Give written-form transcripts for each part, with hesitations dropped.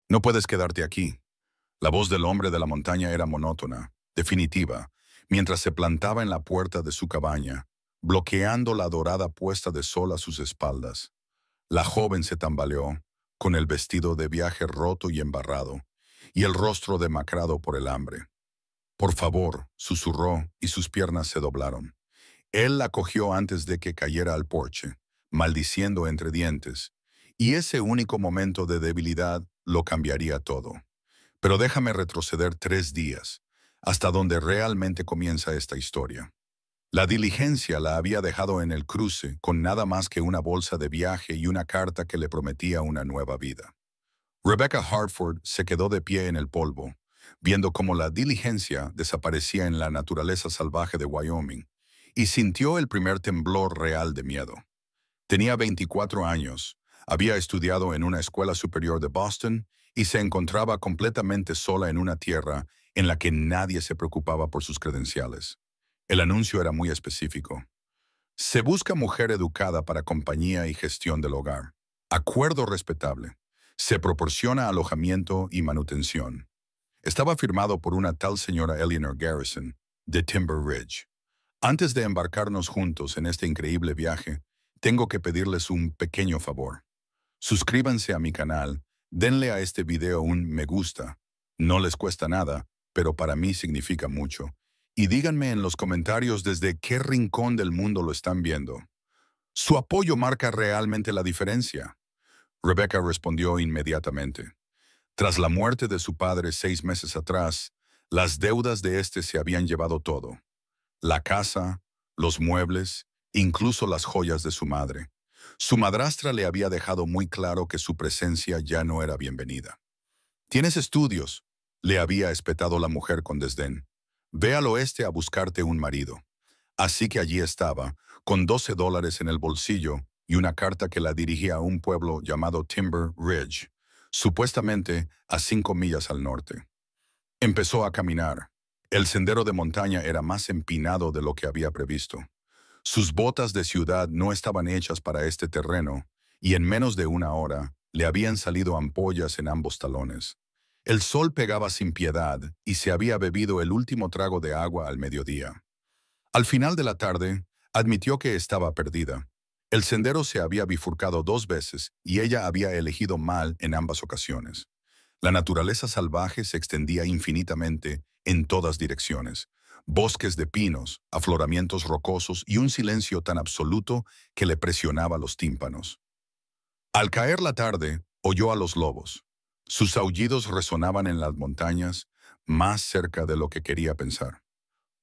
No puedes quedarte aquí. La voz del hombre de la montaña era monótona, definitiva, mientras se plantaba en la puerta de su cabaña, bloqueando la dorada puesta de sol a sus espaldas. La joven se tambaleó, con el vestido de viaje roto y embarrado, y el rostro demacrado por el hambre. Por favor, susurró, y sus piernas se doblaron. Él la cogió antes de que cayera al porche, maldiciendo entre dientes, y ese único momento de debilidad lo cambiaría todo. Pero déjame retroceder 3 días, hasta donde realmente comienza esta historia. La diligencia la había dejado en el cruce con nada más que una bolsa de viaje y una carta que le prometía una nueva vida. Rebecca Hartford se quedó de pie en el polvo, viendo cómo la diligencia desaparecía en la naturaleza salvaje de Wyoming, y sintió el primer temblor real de miedo. Tenía 24 años, había estudiado en una escuela superior de Boston y se encontraba completamente sola en una tierra en la que nadie se preocupaba por sus credenciales. El anuncio era muy específico. Se busca mujer educada para compañía y gestión del hogar. Acuerdo respetable. Se proporciona alojamiento y manutención. Estaba firmado por una tal señora Eleanor Garrison, de Timber Ridge. Antes de embarcarnos juntos en este increíble viaje, tengo que pedirles un pequeño favor. Suscríbanse a mi canal, denle a este video un me gusta. No les cuesta nada, pero para mí significa mucho. Y díganme en los comentarios desde qué rincón del mundo lo están viendo. Su apoyo marca realmente la diferencia. Rebecca respondió inmediatamente. Tras la muerte de su padre 6 meses atrás, las deudas de este se habían llevado todo. La casa, los muebles, incluso las joyas de su madre. Su madrastra le había dejado muy claro que su presencia ya no era bienvenida. «Tienes estudios», le había espetado la mujer con desdén. «Ve al oeste a buscarte un marido». Así que allí estaba, con $12 en el bolsillo y una carta que la dirigía a un pueblo llamado Timber Ridge, supuestamente a 5 millas al norte. Empezó a caminar. El sendero de montaña era más empinado de lo que había previsto. Sus botas de ciudad no estaban hechas para este terreno, y en menos de una hora le habían salido ampollas en ambos talones. El sol pegaba sin piedad y se había bebido el último trago de agua al mediodía. Al final de la tarde, admitió que estaba perdida. El sendero se había bifurcado 2 veces y ella había elegido mal en ambas ocasiones. La naturaleza salvaje se extendía infinitamente en todas direcciones. Bosques de pinos, afloramientos rocosos y un silencio tan absoluto que le presionaba los tímpanos. Al caer la tarde, oyó a los lobos. Sus aullidos resonaban en las montañas, más cerca de lo que quería pensar.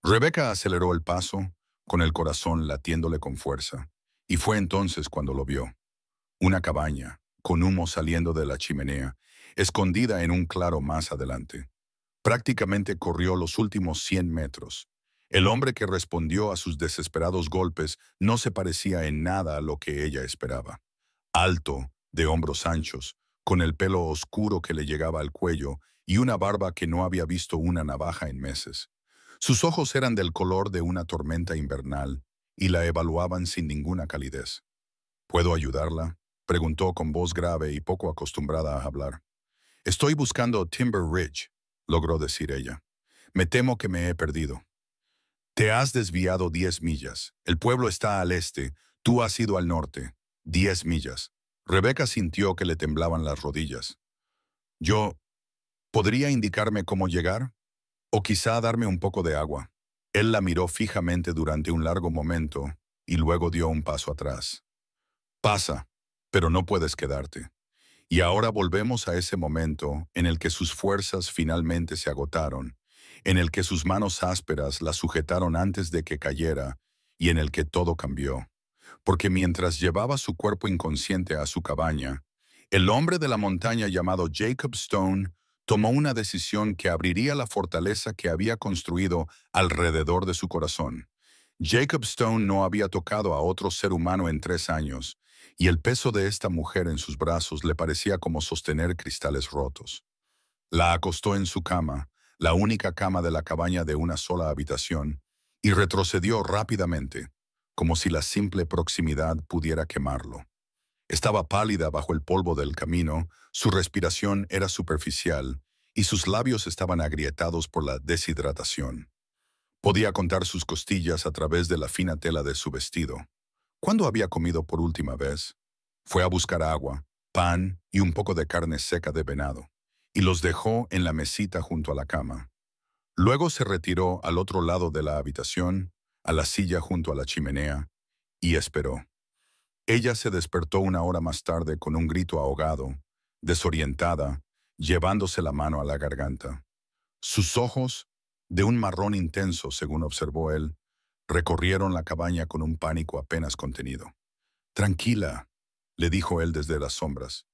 Rebecca aceleró el paso, con el corazón latiéndole con fuerza, y fue entonces cuando lo vio. Una cabaña, con humo saliendo de la chimenea, escondida en un claro más adelante. Prácticamente corrió los últimos 100 metros. El hombre que respondió a sus desesperados golpes no se parecía en nada a lo que ella esperaba. Alto, de hombros anchos, con el pelo oscuro que le llegaba al cuello y una barba que no había visto una navaja en meses. Sus ojos eran del color de una tormenta invernal y la evaluaban sin ninguna calidez. «¿Puedo ayudarla?», preguntó con voz grave y poco acostumbrada a hablar. «Estoy buscando Timber Ridge», logró decir ella. «Me temo que me he perdido». «Te has desviado 10 millas. El pueblo está al este. Tú has ido al norte. 10 millas». Rebecca sintió que le temblaban las rodillas. «Yo, ¿podría indicarme cómo llegar? O quizá darme un poco de agua». Él la miró fijamente durante un largo momento y luego dio un paso atrás. «Pasa, pero no puedes quedarte». Y ahora volvemos a ese momento en el que sus fuerzas finalmente se agotaron, en el que sus manos ásperas la sujetaron antes de que cayera y en el que todo cambió. Porque mientras llevaba su cuerpo inconsciente a su cabaña, el hombre de la montaña llamado Jacob Stone tomó una decisión que abriría la fortaleza que había construido alrededor de su corazón. Jacob Stone no había tocado a otro ser humano en 3 años, y el peso de esta mujer en sus brazos le parecía como sostener cristales rotos. La acostó en su cama, la única cama de la cabaña de una sola habitación, y retrocedió rápidamente, como si la simple proximidad pudiera quemarlo. Estaba pálida bajo el polvo del camino, su respiración era superficial y sus labios estaban agrietados por la deshidratación. Podía contar sus costillas a través de la fina tela de su vestido. ¿Cuándo había comido por última vez? Fue a buscar agua, pan y un poco de carne seca de venado, y los dejó en la mesita junto a la cama. Luego se retiró al otro lado de la habitación, a la silla junto a la chimenea, y esperó. Ella se despertó una hora más tarde con un grito ahogado, desorientada, llevándose la mano a la garganta. Sus ojos, de un marrón intenso según observó él, recorrieron la cabaña con un pánico apenas contenido. Tranquila, le dijo él desde las sombras.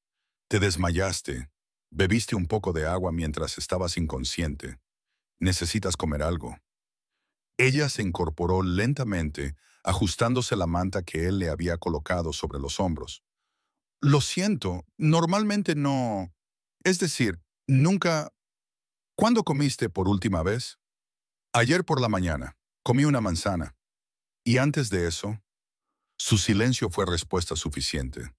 Te desmayaste. Bebiste un poco de agua mientras estabas inconsciente. Necesitas comer algo. Ella se incorporó lentamente, ajustándose la manta que él le había colocado sobre los hombros. Lo siento, normalmente no. Es decir, nunca. ¿Cuándo comiste por última vez? Ayer por la mañana. Comí una manzana. ¿Y antes de eso? Su silencio fue respuesta suficiente.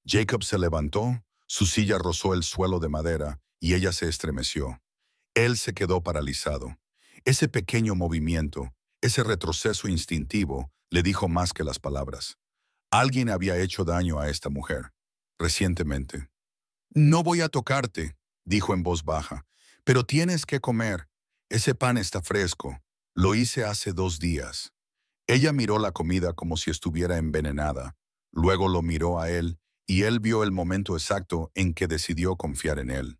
Jacob se levantó, su silla rozó el suelo de madera y ella se estremeció. Él se quedó paralizado. Ese pequeño movimiento, ese retroceso instintivo, le dijo más que las palabras. Alguien había hecho daño a esta mujer, recientemente. No voy a tocarte, dijo en voz baja, pero tienes que comer. Ese pan está fresco. Lo hice hace 2 días. Ella miró la comida como si estuviera envenenada. Luego lo miró a él y él vio el momento exacto en que decidió confiar en él.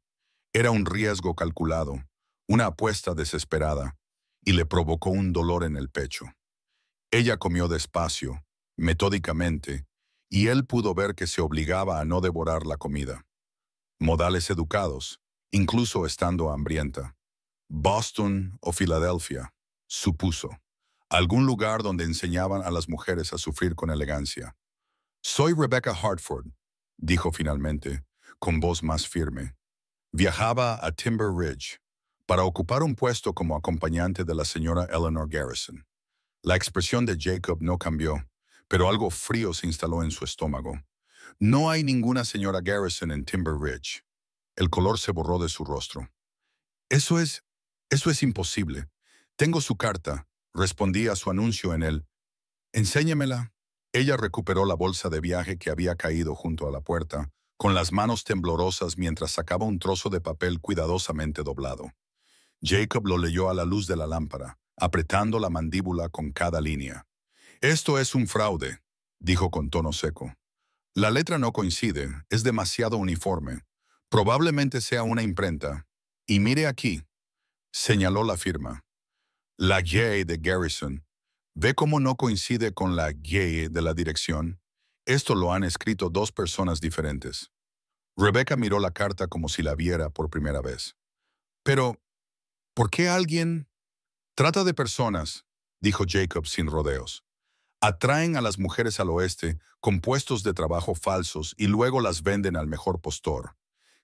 Era un riesgo calculado, una apuesta desesperada, y le provocó un dolor en el pecho. Ella comió despacio, metódicamente, y él pudo ver que se obligaba a no devorar la comida. Modales educados, incluso estando hambrienta. Boston o Filadelfia, supuso. Algún lugar donde enseñaban a las mujeres a sufrir con elegancia. Soy Rebecca Hartford, dijo finalmente, con voz más firme. Viajaba a Timber Ridge para ocupar un puesto como acompañante de la señora Eleanor Garrison. La expresión de Jacob no cambió, pero algo frío se instaló en su estómago. No hay ninguna señora Garrison en Timber Ridge. El color se borró de su rostro. Eso es imposible. Tengo su carta. Respondí a su anuncio en él. Enséñemela. Ella recuperó la bolsa de viaje que había caído junto a la puerta, con las manos temblorosas mientras sacaba un trozo de papel cuidadosamente doblado. Jacob lo leyó a la luz de la lámpara, apretando la mandíbula con cada línea. Esto es un fraude, dijo con tono seco. La letra no coincide, es demasiado uniforme. Probablemente sea una imprenta. Y mire aquí, señaló la firma. La Y de Garrison. ¿Ve cómo no coincide con la Y de la dirección? Esto lo han escrito 2 personas diferentes. Rebecca miró la carta como si la viera por primera vez. Pero, ¿por qué alguien? Trata de personas, dijo Jacob sin rodeos. Atraen a las mujeres al oeste con puestos de trabajo falsos y luego las venden al mejor postor.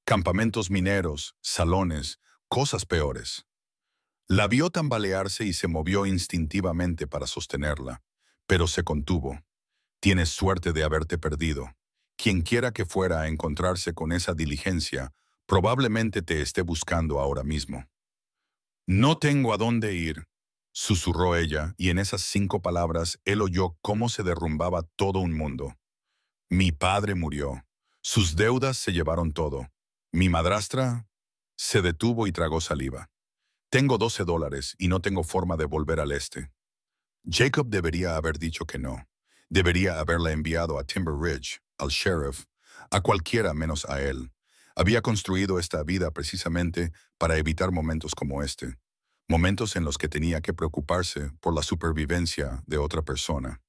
Campamentos mineros, salones, cosas peores. La vio tambalearse y se movió instintivamente para sostenerla, pero se contuvo. Tienes suerte de haberte perdido. Quienquiera que fuera a encontrarse con esa diligencia, probablemente te esté buscando ahora mismo. No tengo a dónde ir, susurró ella, y en esas 5 palabras él oyó cómo se derrumbaba todo un mundo. Mi padre murió. Sus deudas se llevaron todo. Mi madrastra se detuvo y tragó saliva. Tengo $12 y no tengo forma de volver al este. Jacob debería haber dicho que no. Debería haberla enviado a Timber Ridge, al sheriff, a cualquiera menos a él. Había construido esta vida precisamente para evitar momentos como este. Momentos en los que tenía que preocuparse por la supervivencia de otra persona.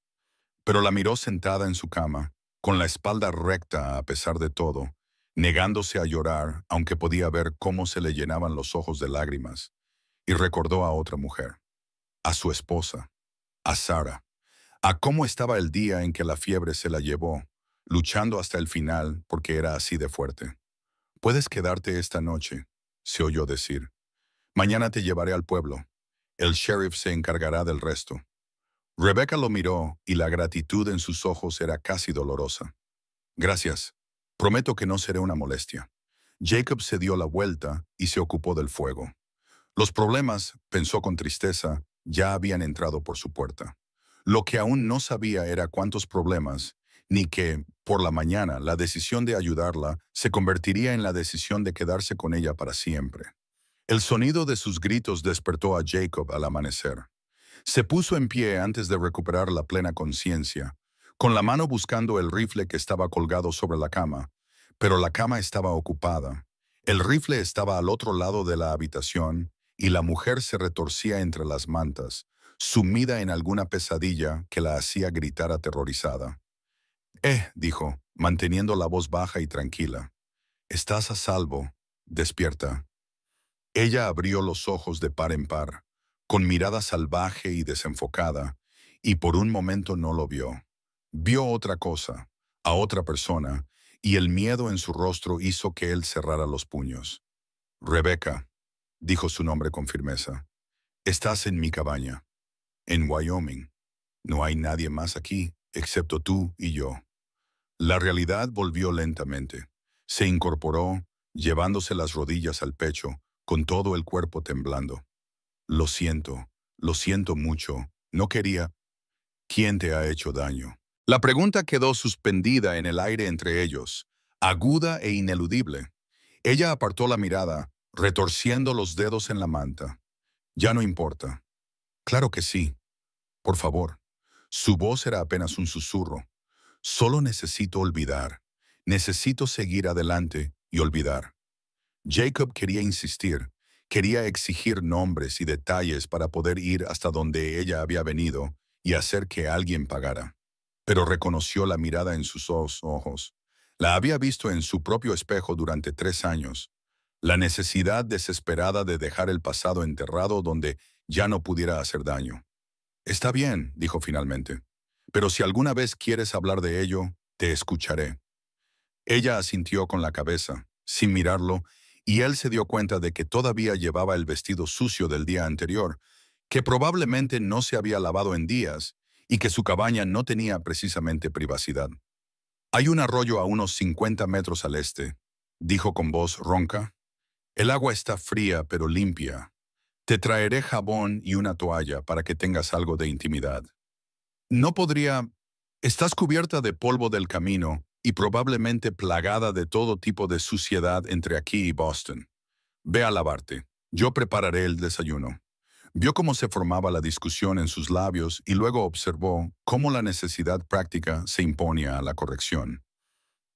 Pero la miró sentada en su cama, con la espalda recta a pesar de todo, negándose a llorar, aunque podía ver cómo se le llenaban los ojos de lágrimas, y recordó a otra mujer, a su esposa, a Sarah, a cómo estaba el día en que la fiebre se la llevó, luchando hasta el final porque era así de fuerte. Puedes quedarte esta noche, se oyó decir. Mañana te llevaré al pueblo. El sheriff se encargará del resto. Rebecca lo miró y la gratitud en sus ojos era casi dolorosa. Gracias. Prometo que no seré una molestia. Jacob se dio la vuelta y se ocupó del fuego. Los problemas, pensó con tristeza, ya habían entrado por su puerta. Lo que aún no sabía era cuántos problemas, ni que, por la mañana, la decisión de ayudarla se convertiría en la decisión de quedarse con ella para siempre. El sonido de sus gritos despertó a Jacob al amanecer. Se puso en pie antes de recuperar la plena conciencia, con la mano buscando el rifle que estaba colgado sobre la cama, pero la cama estaba ocupada. El rifle estaba al otro lado de la habitación y la mujer se retorcía entre las mantas, sumida en alguna pesadilla que la hacía gritar aterrorizada. Dijo, manteniendo la voz baja y tranquila. Estás a salvo. Despierta. Ella abrió los ojos de par en par, con mirada salvaje y desenfocada, y por un momento no lo vio. Vio otra cosa, a otra persona, y el miedo en su rostro hizo que él cerrara los puños. Rebecca, dijo su nombre con firmeza, estás en mi cabaña, en Wyoming. No hay nadie más aquí, excepto tú y yo. La realidad volvió lentamente. Se incorporó, llevándose las rodillas al pecho, con todo el cuerpo temblando. Lo siento mucho, no quería. ¿Quién te ha hecho daño? La pregunta quedó suspendida en el aire entre ellos, aguda e ineludible. Ella apartó la mirada, retorciendo los dedos en la manta. Ya no importa. Claro que sí. Por favor. Su voz era apenas un susurro. Solo necesito olvidar. Necesito seguir adelante y olvidar. Jacob quería insistir, quería exigir nombres y detalles para poder ir hasta donde ella había venido y hacer que alguien pagara. Pero reconoció la mirada en sus ojos. La había visto en su propio espejo durante 3 años. La necesidad desesperada de dejar el pasado enterrado donde ya no pudiera hacer daño. Está bien, dijo finalmente. Pero si alguna vez quieres hablar de ello, te escucharé. Ella asintió con la cabeza, sin mirarlo, y él se dio cuenta de que todavía llevaba el vestido sucio del día anterior, que probablemente no se había lavado en días y que su cabaña no tenía precisamente privacidad. Hay un arroyo a unos 50 metros al este, dijo con voz ronca. El agua está fría pero limpia. Te traeré jabón y una toalla para que tengas algo de intimidad. No podría... Estás cubierta de polvo del camino y probablemente plagada de todo tipo de suciedad entre aquí y Boston. Ve a lavarte. Yo prepararé el desayuno. Vio cómo se formaba la discusión en sus labios y luego observó cómo la necesidad práctica se imponía a la corrección.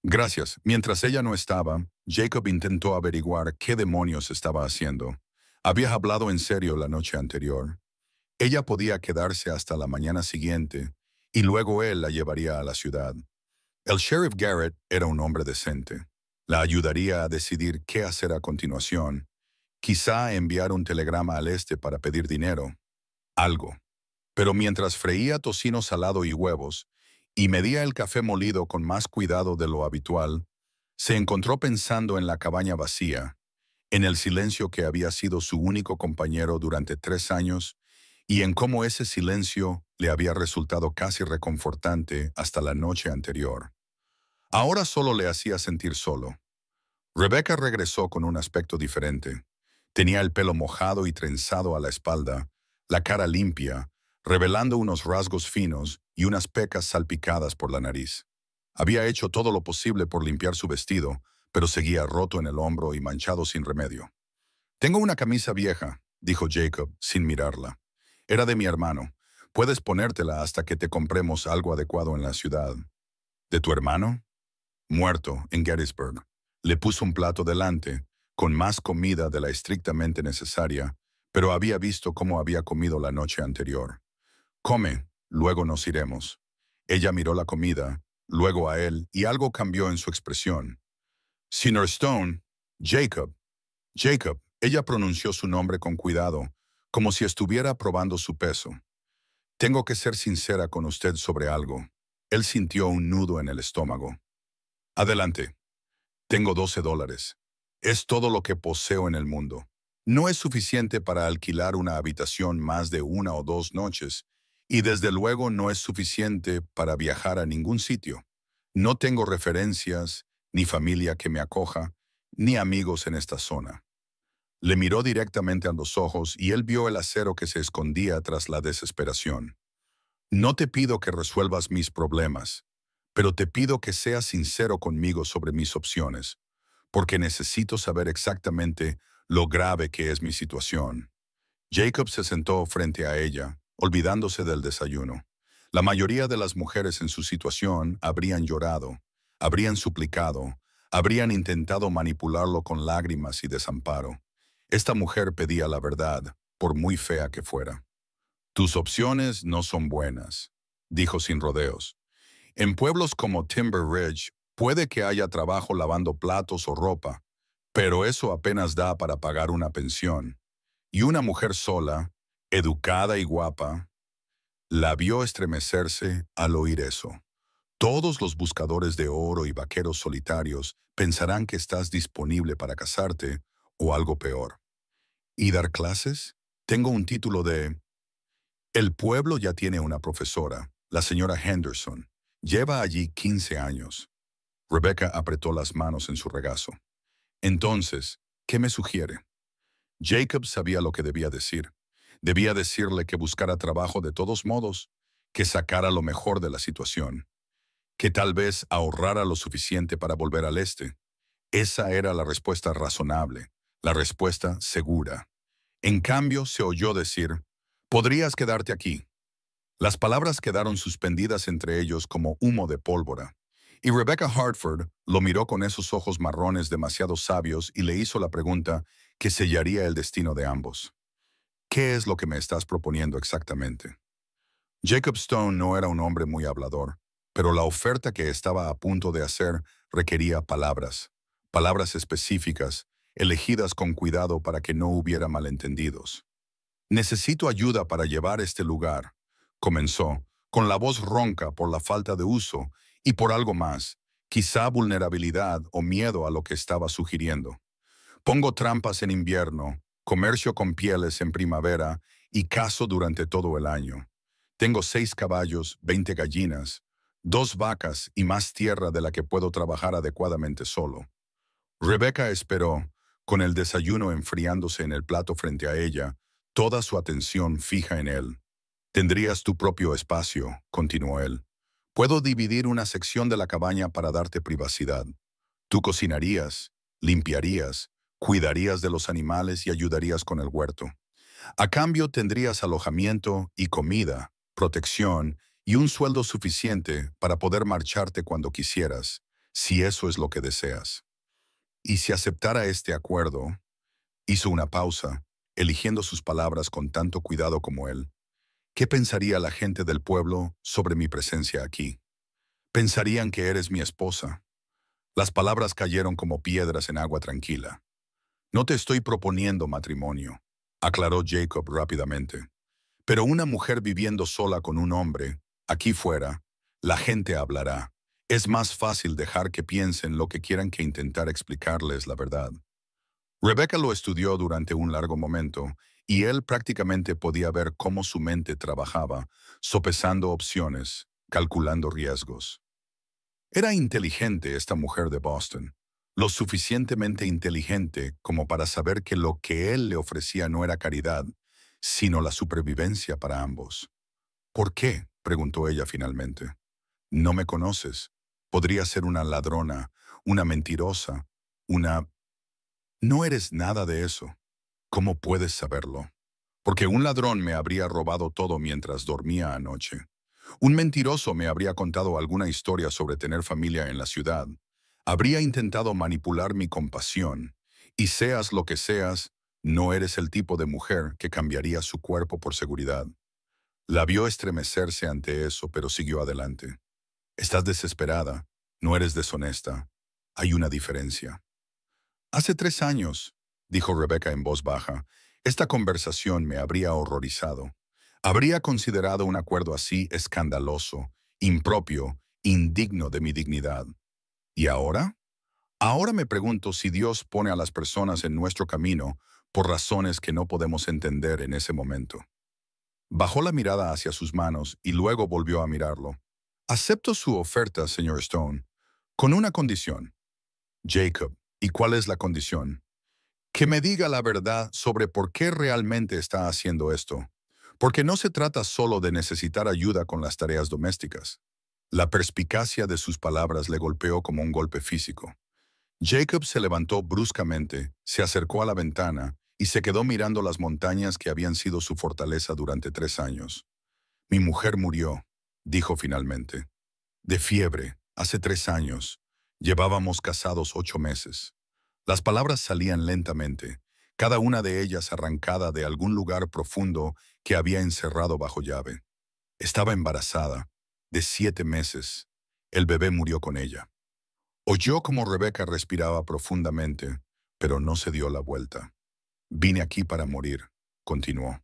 Gracias. Mientras ella no estaba, Jacob intentó averiguar qué demonios estaba haciendo. Había hablado en serio la noche anterior. Ella podía quedarse hasta la mañana siguiente, y luego él la llevaría a la ciudad. El sheriff Garrett era un hombre decente. La ayudaría a decidir qué hacer a continuación. Quizá enviar un telegrama al este para pedir dinero. Algo. Pero mientras freía tocino salado y huevos, y medía el café molido con más cuidado de lo habitual, se encontró pensando en la cabaña vacía, en el silencio que había sido su único compañero durante 3 años, y en cómo ese silencio le había resultado casi reconfortante hasta la noche anterior. Ahora solo le hacía sentir solo. Rebecca regresó con un aspecto diferente. Tenía el pelo mojado y trenzado a la espalda, la cara limpia, revelando unos rasgos finos y unas pecas salpicadas por la nariz. Había hecho todo lo posible por limpiar su vestido, pero seguía roto en el hombro y manchado sin remedio. «Tengo una camisa vieja», dijo Jacob, sin mirarla. «Era de mi hermano. Puedes ponértela hasta que te compremos algo adecuado en la ciudad». «¿De tu hermano?» «Muerto, en Gettysburg». Le puso un plato delante, con más comida de la estrictamente necesaria, pero había visto cómo había comido la noche anterior. «Come, luego nos iremos». Ella miró la comida, luego a él, y algo cambió en su expresión. «Señor Stone, Jacob». «Jacob», ella pronunció su nombre con cuidado, como si estuviera probando su peso. «Tengo que ser sincera con usted sobre algo». Él sintió un nudo en el estómago. «Adelante». «Tengo $12. Es todo lo que poseo en el mundo. No es suficiente para alquilar una habitación más de 1 o 2 noches, y desde luego no es suficiente para viajar a ningún sitio. No tengo referencias, ni familia que me acoja, ni amigos en esta zona. Le miró directamente a los ojos y él vio el acero que se escondía tras la desesperación. No te pido que resuelvas mis problemas, pero te pido que seas sincero conmigo sobre mis opciones, porque necesito saber exactamente lo grave que es mi situación. Jacob se sentó frente a ella, olvidándose del desayuno. La mayoría de las mujeres en su situación habrían llorado, habrían suplicado, habrían intentado manipularlo con lágrimas y desamparo. Esta mujer pedía la verdad, por muy fea que fuera. Tus opciones no son buenas, dijo sin rodeos. En pueblos como Timber Ridge, puede que haya trabajo lavando platos o ropa, pero eso apenas da para pagar una pensión. Y una mujer sola, educada y guapa, la vio estremecerse al oír eso. Todos los buscadores de oro y vaqueros solitarios pensarán que estás disponible para casarte o algo peor. ¿Y dar clases? Tengo un título de... El pueblo ya tiene una profesora, la señora Henderson. Lleva allí 15 años. Rebecca apretó las manos en su regazo. Entonces, ¿qué me sugiere? Jacob sabía lo que debía decir. Debía decirle que buscara trabajo de todos modos, que sacara lo mejor de la situación, que tal vez ahorrara lo suficiente para volver al este. Esa era la respuesta razonable, la respuesta segura. En cambio, se oyó decir, «Podrías quedarte aquí». Las palabras quedaron suspendidas entre ellos como humo de pólvora. Y Rebecca Hartford lo miró con esos ojos marrones demasiado sabios y le hizo la pregunta que sellaría el destino de ambos. ¿Qué es lo que me estás proponiendo exactamente? Jacob Stone no era un hombre muy hablador, pero la oferta que estaba a punto de hacer requería palabras, palabras específicas, elegidas con cuidado para que no hubiera malentendidos. Necesito ayuda para llevar este lugar, comenzó, con la voz ronca por la falta de uso y por algo más, quizá vulnerabilidad o miedo a lo que estaba sugiriendo. Pongo trampas en invierno, comercio con pieles en primavera y cazo durante todo el año. Tengo 6 caballos, 20 gallinas, 2 vacas y más tierra de la que puedo trabajar adecuadamente solo. Rebecca esperó, con el desayuno enfriándose en el plato frente a ella, toda su atención fija en él. Tendrías tu propio espacio, continuó él. Puedo dividir una sección de la cabaña para darte privacidad. Tú cocinarías, limpiarías, cuidarías de los animales y ayudarías con el huerto. A cambio tendrías alojamiento y comida, protección y un sueldo suficiente para poder marcharte cuando quisieras, si eso es lo que deseas. Y si aceptara este acuerdo, hizo una pausa, eligiendo sus palabras con tanto cuidado como él. ¿Qué pensaría la gente del pueblo sobre mi presencia aquí? Pensarían que eres mi esposa. Las palabras cayeron como piedras en agua tranquila. No te estoy proponiendo matrimonio, aclaró Jacob rápidamente. Pero una mujer viviendo sola con un hombre, aquí fuera, la gente hablará. Es más fácil dejar que piensen lo que quieran que intentar explicarles la verdad. Rebecca lo estudió durante un largo momento, y él prácticamente podía ver cómo su mente trabajaba, sopesando opciones, calculando riesgos. Era inteligente esta mujer de Boston, lo suficientemente inteligente como para saber que lo que él le ofrecía no era caridad, sino la supervivencia para ambos. ¿Por qué?, preguntó ella finalmente. No me conoces. Podría ser una ladrona, una mentirosa, una... No eres nada de eso. ¿Cómo puedes saberlo? Porque un ladrón me habría robado todo mientras dormía anoche. Un mentiroso me habría contado alguna historia sobre tener familia en la ciudad. Habría intentado manipular mi compasión. Y seas lo que seas, no eres el tipo de mujer que cambiaría su cuerpo por seguridad. La vio estremecerse ante eso, pero siguió adelante. Estás desesperada, no eres deshonesta. Hay una diferencia. Hace 3 años, dijo Rebecca en voz baja, esta conversación me habría horrorizado. Habría considerado un acuerdo así escandaloso, impropio, indigno de mi dignidad. ¿Y ahora? Ahora me pregunto si Dios pone a las personas en nuestro camino por razones que no podemos entender en ese momento. Bajó la mirada hacia sus manos y luego volvió a mirarlo. Acepto su oferta, señor Stone, con una condición. Jacob, ¿y cuál es la condición? Que me diga la verdad sobre por qué realmente está haciendo esto. Porque no se trata solo de necesitar ayuda con las tareas domésticas. La perspicacia de sus palabras le golpeó como un golpe físico. Jacob se levantó bruscamente, se acercó a la ventana y se quedó mirando las montañas que habían sido su fortaleza durante 3 años. Mi mujer murió, dijo finalmente. De fiebre, hace 3 años. Llevábamos casados 8 meses. Las palabras salían lentamente, cada una de ellas arrancada de algún lugar profundo que había encerrado bajo llave. Estaba embarazada, de 7 meses. El bebé murió con ella. Oyó como Rebecca respiraba profundamente, pero no se dio la vuelta. Vine aquí para morir, continuó.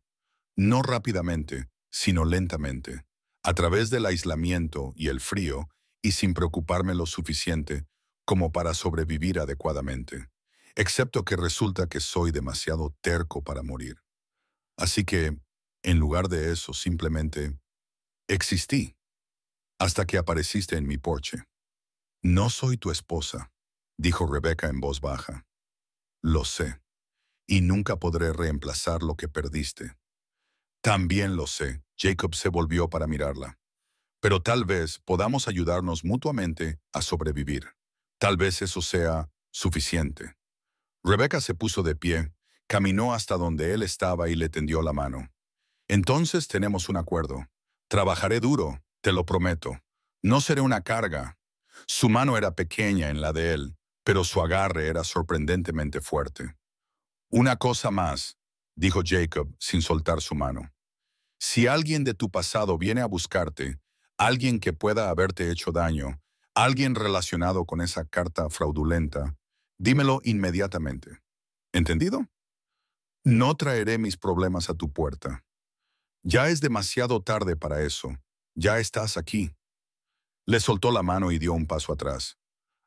No rápidamente, sino lentamente, a través del aislamiento y el frío, y sin preocuparme lo suficiente como para sobrevivir adecuadamente, excepto que resulta que soy demasiado terco para morir. Así que, en lugar de eso, simplemente existí, hasta que apareciste en mi porche. No soy tu esposa, dijo Rebecca en voz baja. Lo sé, y nunca podré reemplazar lo que perdiste. También lo sé. Jacob se volvió para mirarla. Pero tal vez podamos ayudarnos mutuamente a sobrevivir. Tal vez eso sea suficiente. Rebecca se puso de pie, caminó hasta donde él estaba y le tendió la mano. Entonces tenemos un acuerdo. Trabajaré duro, te lo prometo. No seré una carga. Su mano era pequeña en la de él, pero su agarre era sorprendentemente fuerte. Una cosa más, dijo Jacob sin soltar su mano. Si alguien de tu pasado viene a buscarte, alguien que pueda haberte hecho daño, alguien relacionado con esa carta fraudulenta, dímelo inmediatamente. ¿Entendido? No traeré mis problemas a tu puerta. Ya es demasiado tarde para eso. Ya estás aquí. Le soltó la mano y dio un paso atrás.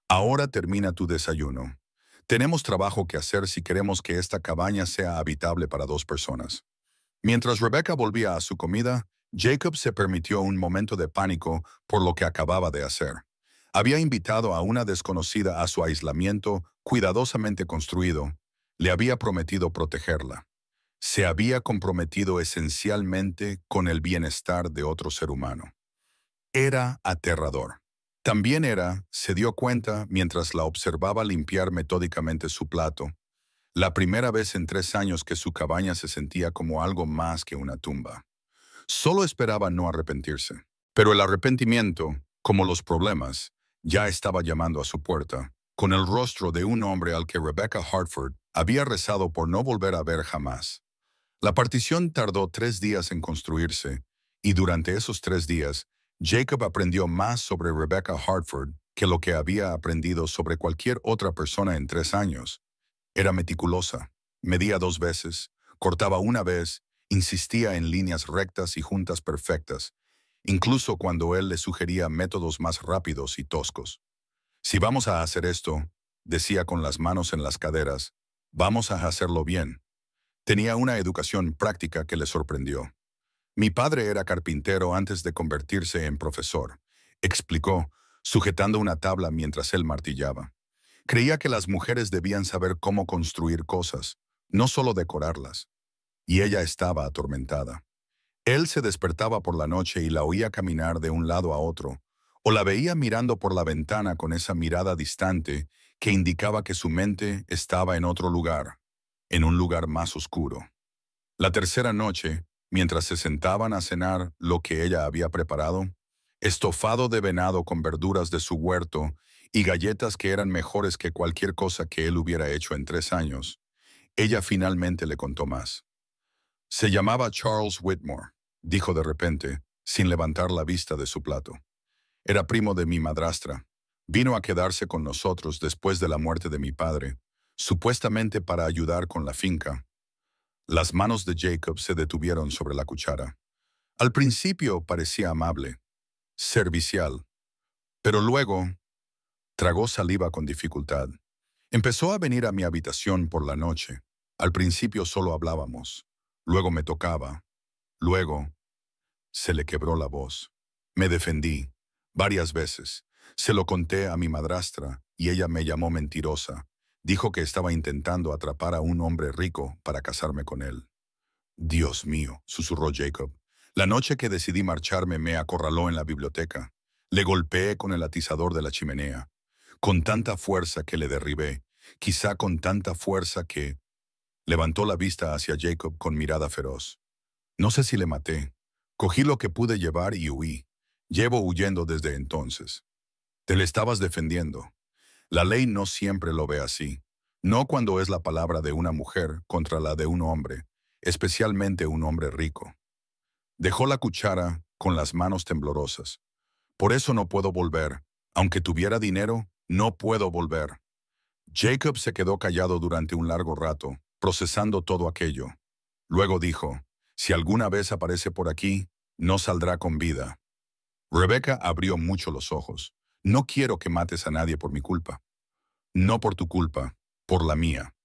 Ahora termina tu desayuno. Tenemos trabajo que hacer si queremos que esta cabaña sea habitable para 2 personas. Mientras Rebecca volvía a su comida, Jacob se permitió un momento de pánico por lo que acababa de hacer. Había invitado a una desconocida a su aislamiento cuidadosamente construido. Le había prometido protegerla. Se había comprometido esencialmente con el bienestar de otro ser humano. Era aterrador. También se dio cuenta mientras la observaba limpiar metódicamente su plato, la primera vez en 3 años que su cabaña se sentía como algo más que una tumba. Solo esperaba no arrepentirse. Pero el arrepentimiento, como los problemas, ya estaba llamando a su puerta, con el rostro de un hombre al que Rebecca Hartford había rezado por no volver a ver jamás. La partición tardó 3 días en construirse, y durante esos 3 días, Jacob aprendió más sobre Rebecca Hartford que lo que había aprendido sobre cualquier otra persona en 3 años. Era meticulosa, medía 2 veces, cortaba una vez, insistía en líneas rectas y juntas perfectas, incluso cuando él le sugería métodos más rápidos y toscos. Si vamos a hacer esto, decía con las manos en las caderas, vamos a hacerlo bien. Tenía una educación práctica que le sorprendió. Mi padre era carpintero antes de convertirse en profesor, explicó, sujetando una tabla mientras él martillaba. Creía que las mujeres debían saber cómo construir cosas, no solo decorarlas. Y ella estaba atormentada. Él se despertaba por la noche y la oía caminar de un lado a otro, o la veía mirando por la ventana con esa mirada distante que indicaba que su mente estaba en otro lugar, en un lugar más oscuro. La tercera noche, mientras se sentaban a cenar lo que ella había preparado, estofado de venado con verduras de su huerto y galletas que eran mejores que cualquier cosa que él hubiera hecho en 3 años, ella finalmente le contó más. Se llamaba Charles Whitmore, dijo de repente, sin levantar la vista de su plato. Era primo de mi madrastra. Vino a quedarse con nosotros después de la muerte de mi padre, supuestamente para ayudar con la finca. Las manos de Jacob se detuvieron sobre la cuchara. Al principio parecía amable, servicial, pero luego tragó saliva con dificultad. Empezó a venir a mi habitación por la noche. Al principio solo hablábamos. Luego me tocaba. Luego se le quebró la voz. Me defendí. Varias veces. Se lo conté a mi madrastra y ella me llamó mentirosa. Dijo que estaba intentando atrapar a un hombre rico para casarme con él. Dios mío, susurró Jacob. La noche que decidí marcharme me acorraló en la biblioteca. Le golpeé con el atizador de la chimenea, con tanta fuerza que le derribé, quizá con tanta fuerza que... Levantó la vista hacia Jacob con mirada feroz. No sé si le maté. Cogí lo que pude llevar y huí. Llevo huyendo desde entonces. Te le estabas defendiendo. La ley no siempre lo ve así. No cuando es la palabra de una mujer contra la de un hombre, especialmente un hombre rico. Dejó la cuchara con las manos temblorosas. Por eso no puedo volver. Aunque tuviera dinero, no puedo volver. Jacob se quedó callado durante un largo rato, procesando todo aquello. Luego dijo, si alguna vez aparece por aquí, no saldrá con vida. Rebecca abrió mucho los ojos. No quiero que mates a nadie por mi culpa. No por tu culpa, por la mía.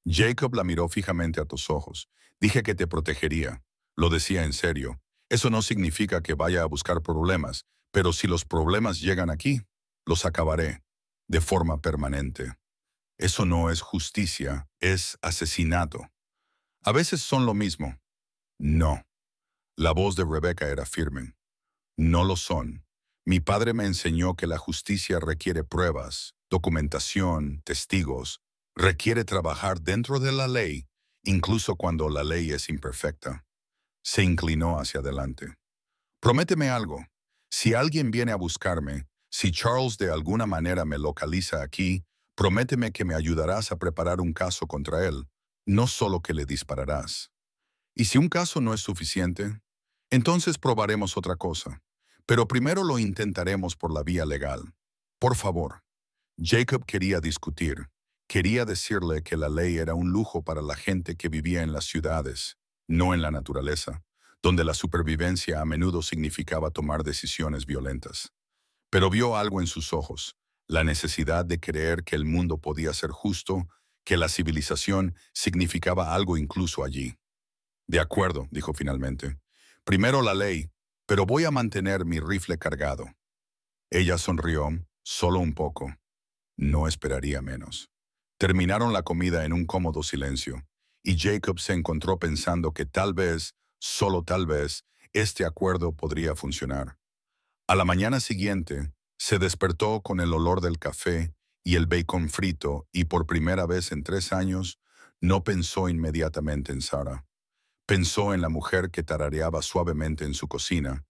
Jacob la miró fijamente a tus ojos. Dije que te protegería. Lo decía en serio. Eso no significa que vaya a buscar problemas, pero si los problemas llegan aquí, los acabaré, de forma permanente. Eso no es justicia, es asesinato. A veces son lo mismo. No. La voz de Rebecca era firme. No lo son. Mi padre me enseñó que la justicia requiere pruebas, documentación, testigos. Requiere trabajar dentro de la ley, incluso cuando la ley es imperfecta. Se inclinó hacia adelante. Prométeme algo. Si alguien viene a buscarme, si Charles de alguna manera me localiza aquí, prométeme que me ayudarás a preparar un caso contra él, no solo que le dispararás. Y si un caso no es suficiente, entonces probaremos otra cosa. Pero primero lo intentaremos por la vía legal. Por favor. Jacob quería discutir. Quería decirle que la ley era un lujo para la gente que vivía en las ciudades, no en la naturaleza, donde la supervivencia a menudo significaba tomar decisiones violentas. Pero vio algo en sus ojos, la necesidad de creer que el mundo podía ser justo, que la civilización significaba algo incluso allí. De acuerdo, dijo finalmente. Primero la ley, pero voy a mantener mi rifle cargado. Ella sonrió, solo un poco. No esperaría menos. Terminaron la comida en un cómodo silencio, y Jacob se encontró pensando que tal vez, solo tal vez, este acuerdo podría funcionar. A la mañana siguiente, se despertó con el olor del café y el bacon frito y por primera vez en 3 años, no pensó inmediatamente en Sarah. Pensó en la mujer que tarareaba suavemente en su cocina,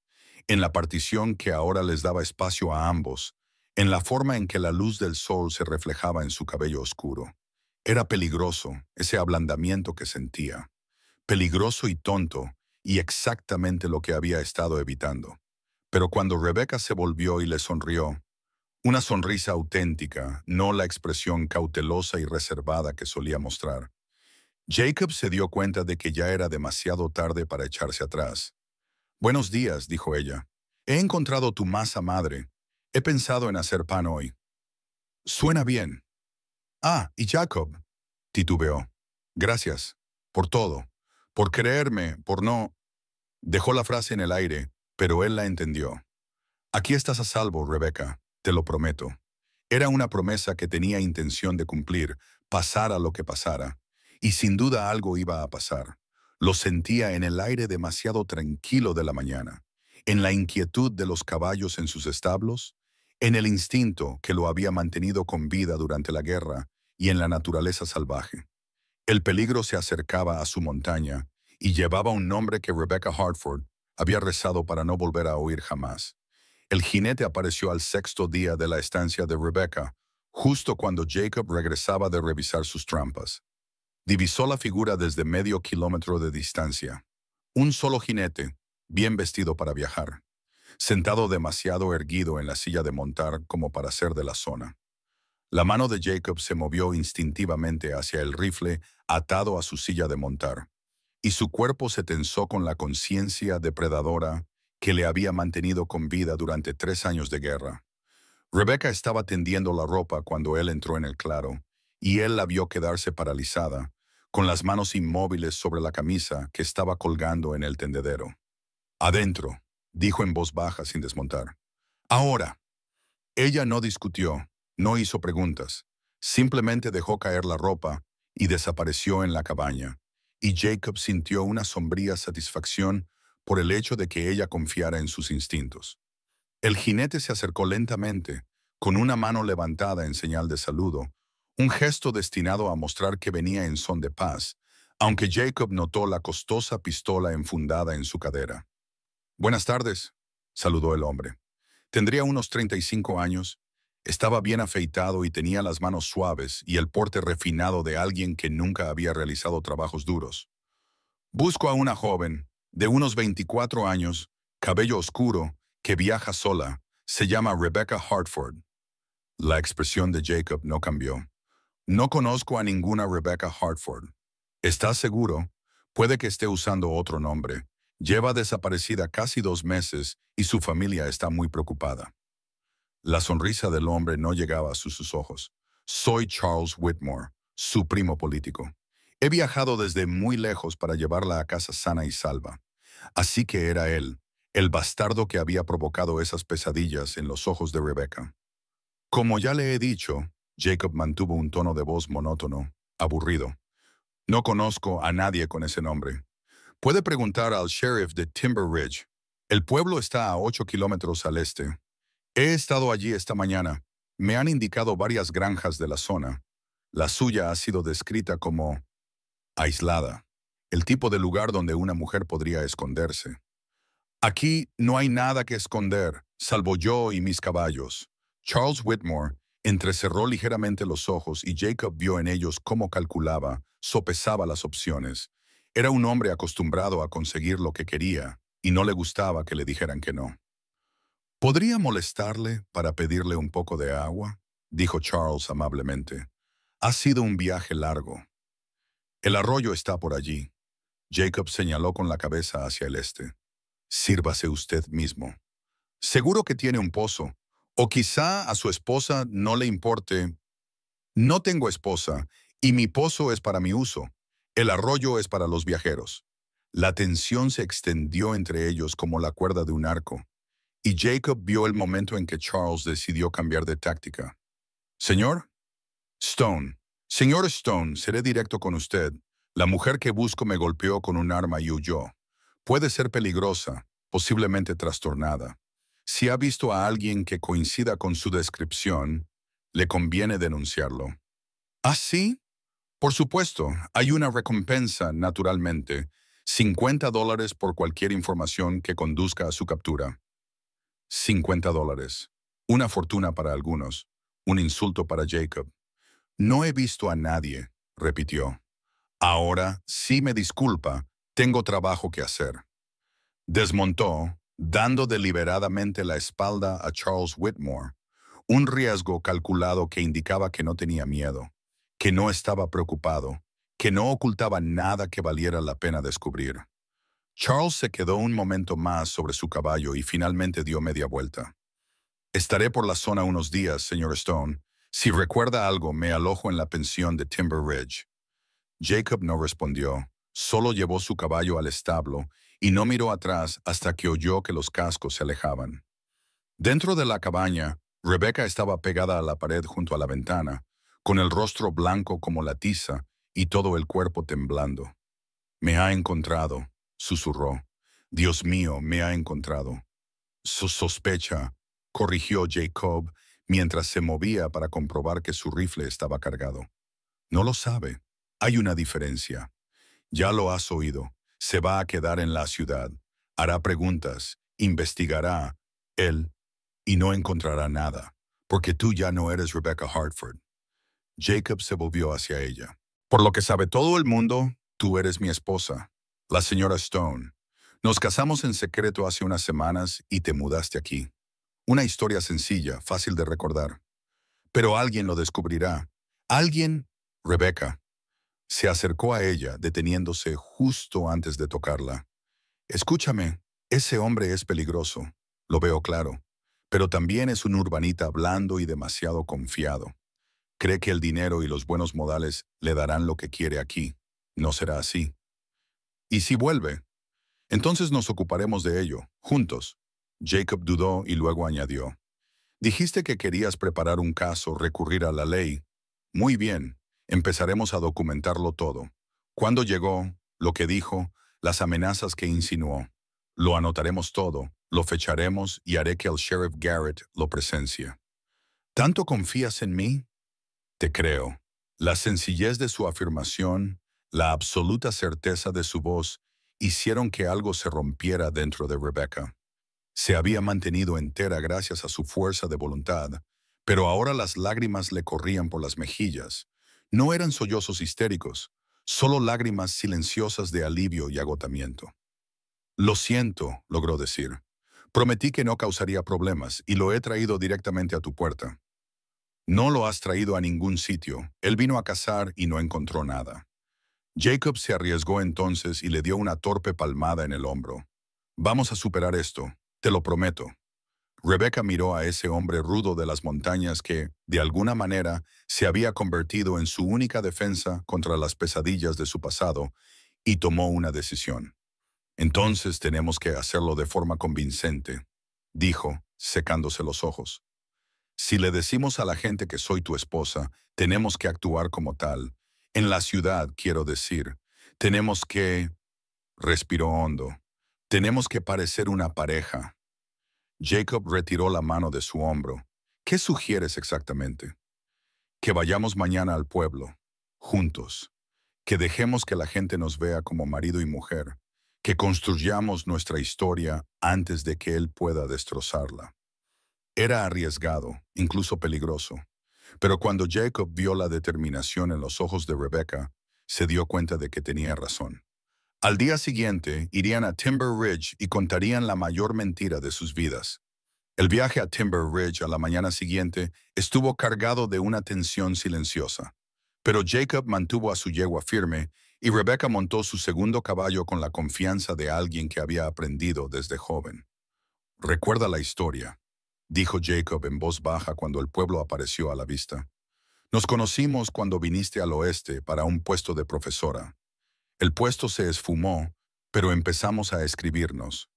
en la partición que ahora les daba espacio a ambos, en la forma en que la luz del sol se reflejaba en su cabello oscuro. Era peligroso, ese ablandamiento que sentía. Peligroso y tonto, y exactamente lo que había estado evitando. Pero cuando Rebecca se volvió y le sonrió, una sonrisa auténtica, no la expresión cautelosa y reservada que solía mostrar, Jacob se dio cuenta de que ya era demasiado tarde para echarse atrás. Buenos días, dijo ella. He encontrado tu masa madre. He pensado en hacer pan hoy. Suena bien. Ah, y Jacob, titubeó. Gracias. Por todo. Por creerme, por no... Dejó la frase en el aire, pero él la entendió. Aquí estás a salvo, Rebecca, te lo prometo. Era una promesa que tenía intención de cumplir, pasara lo que pasara. Y sin duda algo iba a pasar. Lo sentía en el aire demasiado tranquilo de la mañana, en la inquietud de los caballos en sus establos, en el instinto que lo había mantenido con vida durante la guerra y en la naturaleza salvaje. El peligro se acercaba a su montaña y llevaba un nombre que Rebecca Hartford había rezado para no volver a oír jamás. El jinete apareció al 6.º día de la estancia de Rebecca, justo cuando Jacob regresaba de revisar sus trampas. Divisó la figura desde medio kilómetro de distancia. Un solo jinete, bien vestido para viajar, sentado demasiado erguido en la silla de montar como para ser de la zona. La mano de Jacob se movió instintivamente hacia el rifle atado a su silla de montar, y su cuerpo se tensó con la conciencia depredadora que le había mantenido con vida durante 3 años de guerra. Rebecca estaba tendiendo la ropa cuando él entró en el claro, y él la vio quedarse paralizada, con las manos inmóviles sobre la camisa que estaba colgando en el tendedero. Adentro, dijo en voz baja sin desmontar. Ahora, ella no discutió, no hizo preguntas, simplemente dejó caer la ropa y desapareció en la cabaña, y Jacob sintió una sombría satisfacción por el hecho de que ella confiara en sus instintos. El jinete se acercó lentamente, con una mano levantada en señal de saludo, un gesto destinado a mostrar que venía en son de paz, aunque Jacob notó la costosa pistola enfundada en su cadera. «Buenas tardes», saludó el hombre. Tendría unos 35 años, estaba bien afeitado y tenía las manos suaves y el porte refinado de alguien que nunca había realizado trabajos duros. «Busco a una joven, de unos 24 años, cabello oscuro, que viaja sola. Se llama Rebecca Hartford». La expresión de Jacob no cambió. «No conozco a ninguna Rebecca Hartford». «¿Estás seguro? Puede que esté usando otro nombre. Lleva desaparecida casi 2 meses y su familia está muy preocupada». La sonrisa del hombre no llegaba a sus ojos. «Soy Charles Whitmore, su primo político. He viajado desde muy lejos para llevarla a casa sana y salva». Así que era él, el bastardo que había provocado esas pesadillas en los ojos de Rebecca. «Como ya le he dicho», Jacob mantuvo un tono de voz monótono, aburrido. «No conozco a nadie con ese nombre. Puede preguntar al sheriff de Timber Ridge. El pueblo está a 8 kilómetros al este. He estado allí esta mañana. Me han indicado varias granjas de la zona. La suya ha sido descrita como aislada, el tipo de lugar donde una mujer podría esconderse. Aquí no hay nada que esconder, salvo yo y mis caballos». Charles Whitmore entrecerró ligeramente los ojos y Jacob vio en ellos cómo calculaba, sopesaba las opciones. Era un hombre acostumbrado a conseguir lo que quería y no le gustaba que le dijeran que no. «¿Podría molestarle para pedirle un poco de agua?», dijo Charles amablemente. «Ha sido un viaje largo». «El arroyo está por allí». Jacob señaló con la cabeza hacia el este. «Sírvase usted mismo». «Seguro que tiene un pozo. O quizá a su esposa no le importe». «No tengo esposa, y mi pozo es para mi uso. El arroyo es para los viajeros». La tensión se extendió entre ellos como la cuerda de un arco, y Jacob vio el momento en que Charles decidió cambiar de táctica. «Señor Stone, señor Stone, seré directo con usted. La mujer que busco me golpeó con un arma y huyó. Puede ser peligrosa, posiblemente trastornada. Si ha visto a alguien que coincida con su descripción, le conviene denunciarlo». «¿Ah, sí? Por supuesto, hay una recompensa, naturalmente. $50 por cualquier información que conduzca a su captura». $50. Una fortuna para algunos, un insulto para Jacob. «No he visto a nadie», repitió. «Ahora, si me disculpa, tengo trabajo que hacer». Desmontó, dando deliberadamente la espalda a Charles Whitmore, un riesgo calculado que indicaba que no tenía miedo, que no estaba preocupado, que no ocultaba nada que valiera la pena descubrir. Charles se quedó un momento más sobre su caballo y finalmente dio media vuelta. «Estaré por la zona unos días, señor Stone. Si recuerda algo, me alojo en la pensión de Timber Ridge». Jacob no respondió, solo llevó su caballo al establo y no miró atrás hasta que oyó que los cascos se alejaban. Dentro de la cabaña, Rebecca estaba pegada a la pared junto a la ventana, con el rostro blanco como la tiza y todo el cuerpo temblando. «Me ha encontrado», susurró. «Dios mío, me ha encontrado». «Su sospecha», corrigió Jacob mientras se movía para comprobar que su rifle estaba cargado. «No lo sabe. Hay una diferencia. Ya lo has oído. Se va a quedar en la ciudad. Hará preguntas, investigará, él, y no encontrará nada, porque tú ya no eres Rebecca Hartford». Jacob se volvió hacia ella. «Por lo que sabe todo el mundo, tú eres mi esposa, la señora Stone. Nos casamos en secreto hace unas semanas y te mudaste aquí. Una historia sencilla, fácil de recordar. Pero alguien lo descubrirá. Alguien, Rebecca». Se acercó a ella, deteniéndose justo antes de tocarla. «Escúchame, ese hombre es peligroso, lo veo claro, pero también es un urbanita blando y demasiado confiado. Cree que el dinero y los buenos modales le darán lo que quiere aquí. No será así. Y si vuelve, entonces nos ocuparemos de ello, juntos». Jacob dudó y luego añadió, Dijiste que querías preparar un caso, recurrir a la ley. Muy bien, empezaremos a documentarlo todo. ¿Cuándo llegó? Lo que dijo, las amenazas que insinuó. Lo anotaremos todo, lo fecharemos y haré que el sheriff Garrett lo presencie. ¿Tanto confías en mí? Te creo. La sencillez de su afirmación, la absoluta certeza de su voz, hicieron que algo se rompiera dentro de Rebecca. Se había mantenido entera gracias a su fuerza de voluntad, pero ahora las lágrimas le corrían por las mejillas. No eran sollozos histéricos, solo lágrimas silenciosas de alivio y agotamiento. Lo siento, logró decir. Prometí que no causaría problemas y lo he traído directamente a tu puerta. No lo has traído a ningún sitio. Él vino a cazar y no encontró nada. Jacob se arriesgó entonces y le dio una torpe palmada en el hombro. Vamos a superar esto, te lo prometo. Rebecca miró a ese hombre rudo de las montañas que, de alguna manera, se había convertido en su única defensa contra las pesadillas de su pasado, y tomó una decisión. Entonces tenemos que hacerlo de forma convincente, dijo, secándose los ojos. Si le decimos a la gente que soy tu esposa, tenemos que actuar como tal. En la ciudad, quiero decir, tenemos que... Respiró hondo. Tenemos que parecer una pareja. Jacob retiró la mano de su hombro. ¿Qué sugieres exactamente? Que vayamos mañana al pueblo, juntos. Que dejemos que la gente nos vea como marido y mujer. Que construyamos nuestra historia antes de que él pueda destrozarla. Era arriesgado, incluso peligroso. Pero cuando Jacob vio la determinación en los ojos de Rebecca, se dio cuenta de que tenía razón. Al día siguiente, irían a Timber Ridge y contarían la mayor mentira de sus vidas. El viaje a Timber Ridge a la mañana siguiente estuvo cargado de una tensión silenciosa. Pero Jacob mantuvo a su yegua firme y Rebecca montó su segundo caballo con la confianza de alguien que había aprendido desde joven. Recuerda la historia, dijo Jacob en voz baja cuando el pueblo apareció a la vista. Nos conocimos cuando viniste al oeste para un puesto de profesora. El puesto se esfumó, pero empezamos a escribirnos.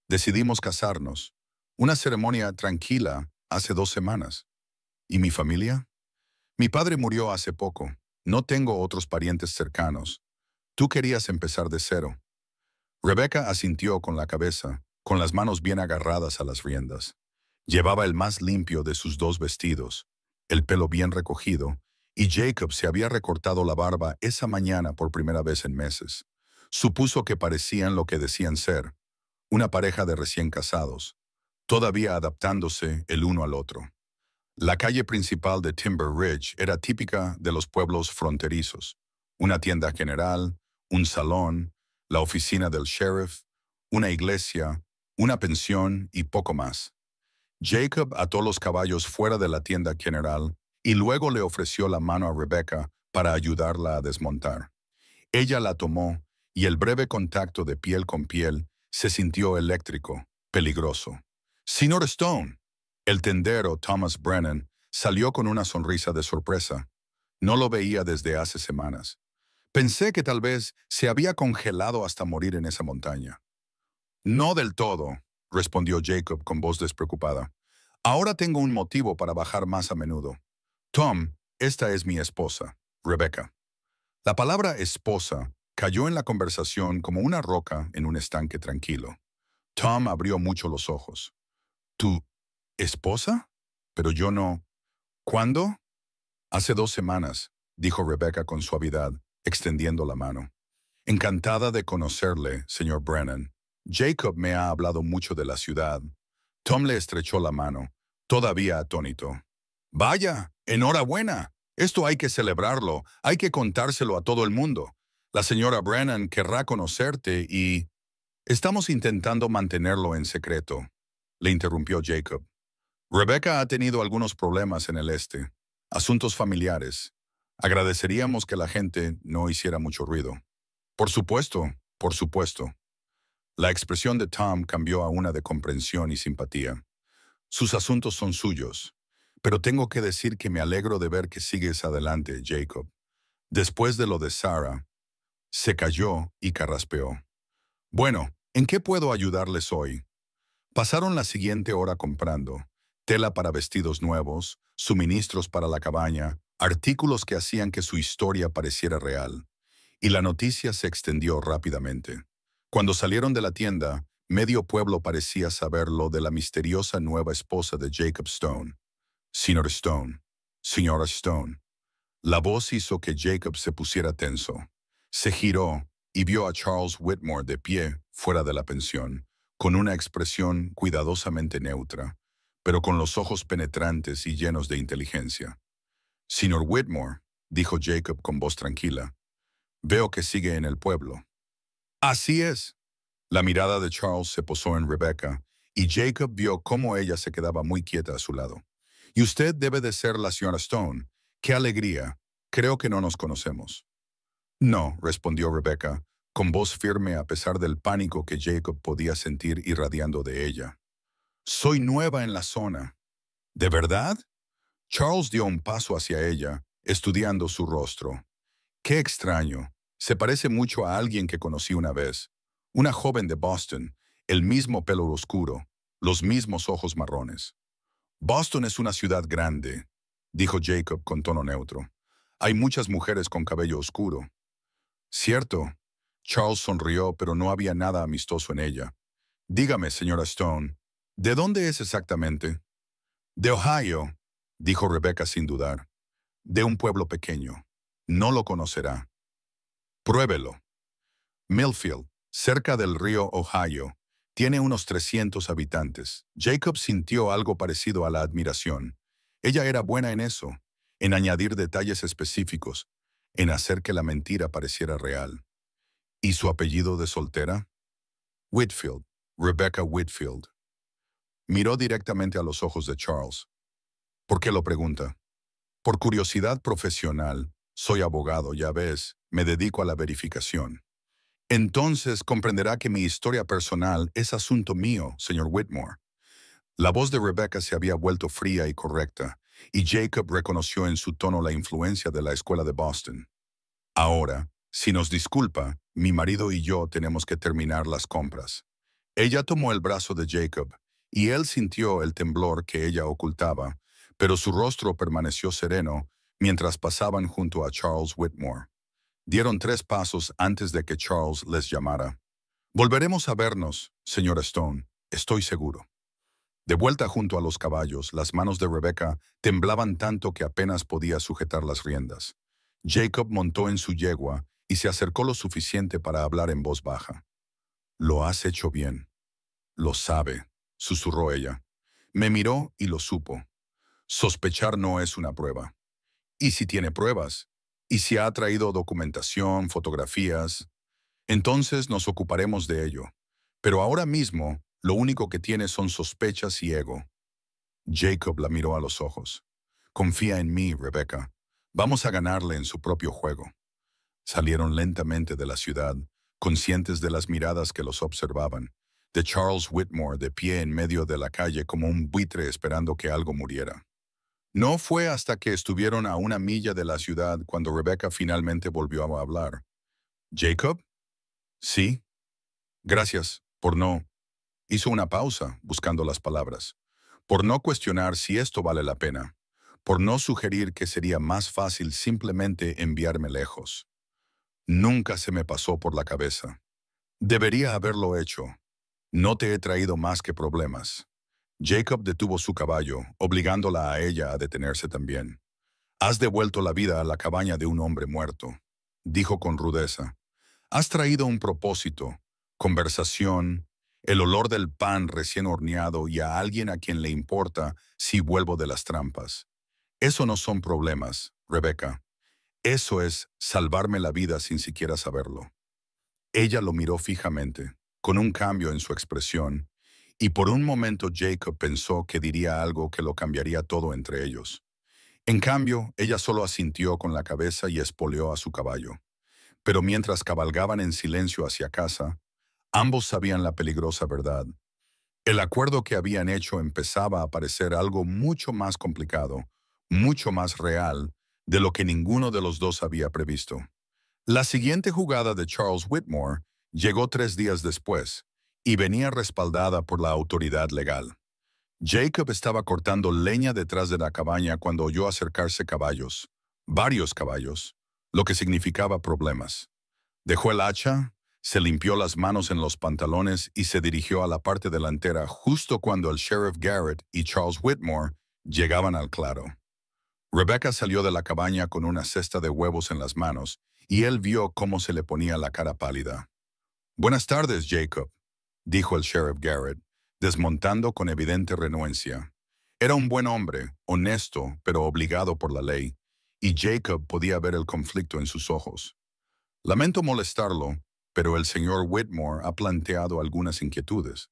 Decidimos casarnos. Una ceremonia tranquila hace 2 semanas. ¿Y mi familia? Mi padre murió hace poco. No tengo otros parientes cercanos. Tú querías empezar de cero. Rebecca asintió con la cabeza, con las manos bien agarradas a las riendas. Llevaba el más limpio de sus 2 vestidos, el pelo bien recogido, y Jacob se había recortado la barba esa mañana por primera vez en meses. Supuso que parecían lo que decían ser, una pareja de recién casados, todavía adaptándose el uno al otro. La calle principal de Timber Ridge era típica de los pueblos fronterizos. Una tienda general, un salón, la oficina del sheriff, una iglesia, una pensión y poco más. Jacob ató los caballos fuera de la tienda general y luego le ofreció la mano a Rebecca para ayudarla a desmontar. Ella la tomó y el breve contacto de piel con piel se sintió eléctrico, peligroso. «Señor Stone». El tendero Thomas Brennan salió con una sonrisa de sorpresa. No lo veía desde hace semanas. Pensé que tal vez se había congelado hasta morir en esa montaña. No del todo, respondió Jacob con voz despreocupada. Ahora tengo un motivo para bajar más a menudo. Tom, esta es mi esposa, Rebecca. La palabra esposa cayó en la conversación como una roca en un estanque tranquilo. Tom abrió mucho los ojos. ¿Tu esposa? Pero yo no. ¿Cuándo? Hace 2 semanas, dijo Rebecca con suavidad, extendiendo la mano. Encantada de conocerle, señor Brennan. Jacob me ha hablado mucho de la ciudad. Tom le estrechó la mano, todavía atónito. Vaya, enhorabuena. Esto hay que celebrarlo, hay que contárselo a todo el mundo. La señora Brennan querrá conocerte y... Estamos intentando mantenerlo en secreto, le interrumpió Jacob. Rebecca ha tenido algunos problemas en el este, asuntos familiares. Agradeceríamos que la gente no hiciera mucho ruido. Por supuesto, por supuesto. La expresión de Tom cambió a una de comprensión y simpatía. Sus asuntos son suyos, pero tengo que decir que me alegro de ver que sigues adelante, Jacob. Después de lo de Sarah, se calló y carraspeó. Bueno, ¿en qué puedo ayudarles hoy? Pasaron la siguiente hora comprando, tela para vestidos nuevos, suministros para la cabaña, artículos que hacían que su historia pareciera real. Y la noticia se extendió rápidamente. Cuando salieron de la tienda, medio pueblo parecía saber lo de la misteriosa nueva esposa de Jacob Stone. Señor Stone, señora Stone. La voz hizo que Jacob se pusiera tenso. Se giró y vio a Charles Whitmore de pie fuera de la pensión, con una expresión cuidadosamente neutra, pero con los ojos penetrantes y llenos de inteligencia. Señor Whitmore, dijo Jacob con voz tranquila, veo que sigue en el pueblo. Así es. La mirada de Charles se posó en Rebecca, y Jacob vio cómo ella se quedaba muy quieta a su lado. Y usted debe de ser la señora Stone. ¡Qué alegría! Creo que no nos conocemos. No, respondió Rebecca, con voz firme a pesar del pánico que Jacob podía sentir irradiando de ella. Soy nueva en la zona. ¿De verdad? Charles dio un paso hacia ella, estudiando su rostro. Qué extraño. Se parece mucho a alguien que conocí una vez. Una joven de Boston, el mismo pelo oscuro, los mismos ojos marrones. Boston es una ciudad grande, dijo Jacob con tono neutro. Hay muchas mujeres con cabello oscuro. Cierto. Charles sonrió, pero no había nada amistoso en ella. Dígame, señora Stone, ¿de dónde es exactamente? De Ohio, dijo Rebecca sin dudar. De un pueblo pequeño. No lo conocerá. Pruébelo. Millfield, cerca del río Ohio, tiene unos 300 habitantes. Jacob sintió algo parecido a la admiración. Ella era buena en eso, en añadir detalles específicos, en hacer que la mentira pareciera real. ¿Y su apellido de soltera? Whitfield, Rebecca Whitfield. Miró directamente a los ojos de Charles. ¿Por qué lo pregunta? Por curiosidad profesional. Soy abogado, ya ves, me dedico a la verificación. Entonces comprenderá que mi historia personal es asunto mío, señor Whitmore. La voz de Rebecca se había vuelto fría y correcta, y Jacob reconoció en su tono la influencia de la escuela de Boston. Ahora, si nos disculpa, mi marido y yo tenemos que terminar las compras. Ella tomó el brazo de Jacob, y él sintió el temblor que ella ocultaba, pero su rostro permaneció sereno mientras pasaban junto a Charles Whitmore. Dieron 3 pasos antes de que Charles les llamara. Volveremos a vernos, señora Stone, estoy seguro. De vuelta junto a los caballos, las manos de Rebecca temblaban tanto que apenas podía sujetar las riendas. Jacob montó en su yegua y se acercó lo suficiente para hablar en voz baja. Lo has hecho bien. Lo sabe, susurró ella. Me miró y lo supo. Sospechar no es una prueba. ¿Y si tiene pruebas? ¿Y si ha traído documentación, fotografías? Entonces nos ocuparemos de ello. Pero ahora mismo, lo único que tiene son sospechas y ego. Jacob la miró a los ojos. Confía en mí, Rebecca. Vamos a ganarle en su propio juego. Salieron lentamente de la ciudad, conscientes de las miradas que los observaban, de Charles Whitmore de pie en medio de la calle como un buitre esperando que algo muriera. No fue hasta que estuvieron a 1 milla de la ciudad cuando Rebecca finalmente volvió a hablar. ¿Jacob? Sí. Gracias, por no. Hizo una pausa, buscando las palabras. Por no cuestionar si esto vale la pena. Por no sugerir que sería más fácil simplemente enviarme lejos. Nunca se me pasó por la cabeza. Debería haberlo hecho. No te he traído más que problemas. Jacob detuvo su caballo, obligándola a ella a detenerse también. Has devuelto la vida a la cabaña de un hombre muerto, dijo con rudeza. Has traído un propósito, conversación, el olor del pan recién horneado y a alguien a quien le importa si vuelvo de las trampas. Eso no son problemas, Rebecca. Eso es salvarme la vida sin siquiera saberlo. Ella lo miró fijamente, con un cambio en su expresión, y por un momento Jacob pensó que diría algo que lo cambiaría todo entre ellos. En cambio, ella solo asintió con la cabeza y espoleó a su caballo. Pero mientras cabalgaban en silencio hacia casa, ambos sabían la peligrosa verdad. El acuerdo que habían hecho empezaba a parecer algo mucho más complicado, mucho más real, de lo que ninguno de los dos había previsto. La siguiente jugada de Charles Whitmore llegó 3 días después, y venía respaldada por la autoridad legal. Jacob estaba cortando leña detrás de la cabaña cuando oyó acercarse caballos, varios caballos, lo que significaba problemas. Dejó el hacha, se limpió las manos en los pantalones y se dirigió a la parte delantera justo cuando el sheriff Garrett y Charles Whitmore llegaban al claro. Rebecca salió de la cabaña con una cesta de huevos en las manos y él vio cómo se le ponía la cara pálida. «Buenas tardes, Jacob», dijo el sheriff Garrett, desmontando con evidente renuencia. Era un buen hombre, honesto, pero obligado por la ley, y Jacob podía ver el conflicto en sus ojos. «Lamento molestarlo, pero el señor Whitmore ha planteado algunas inquietudes».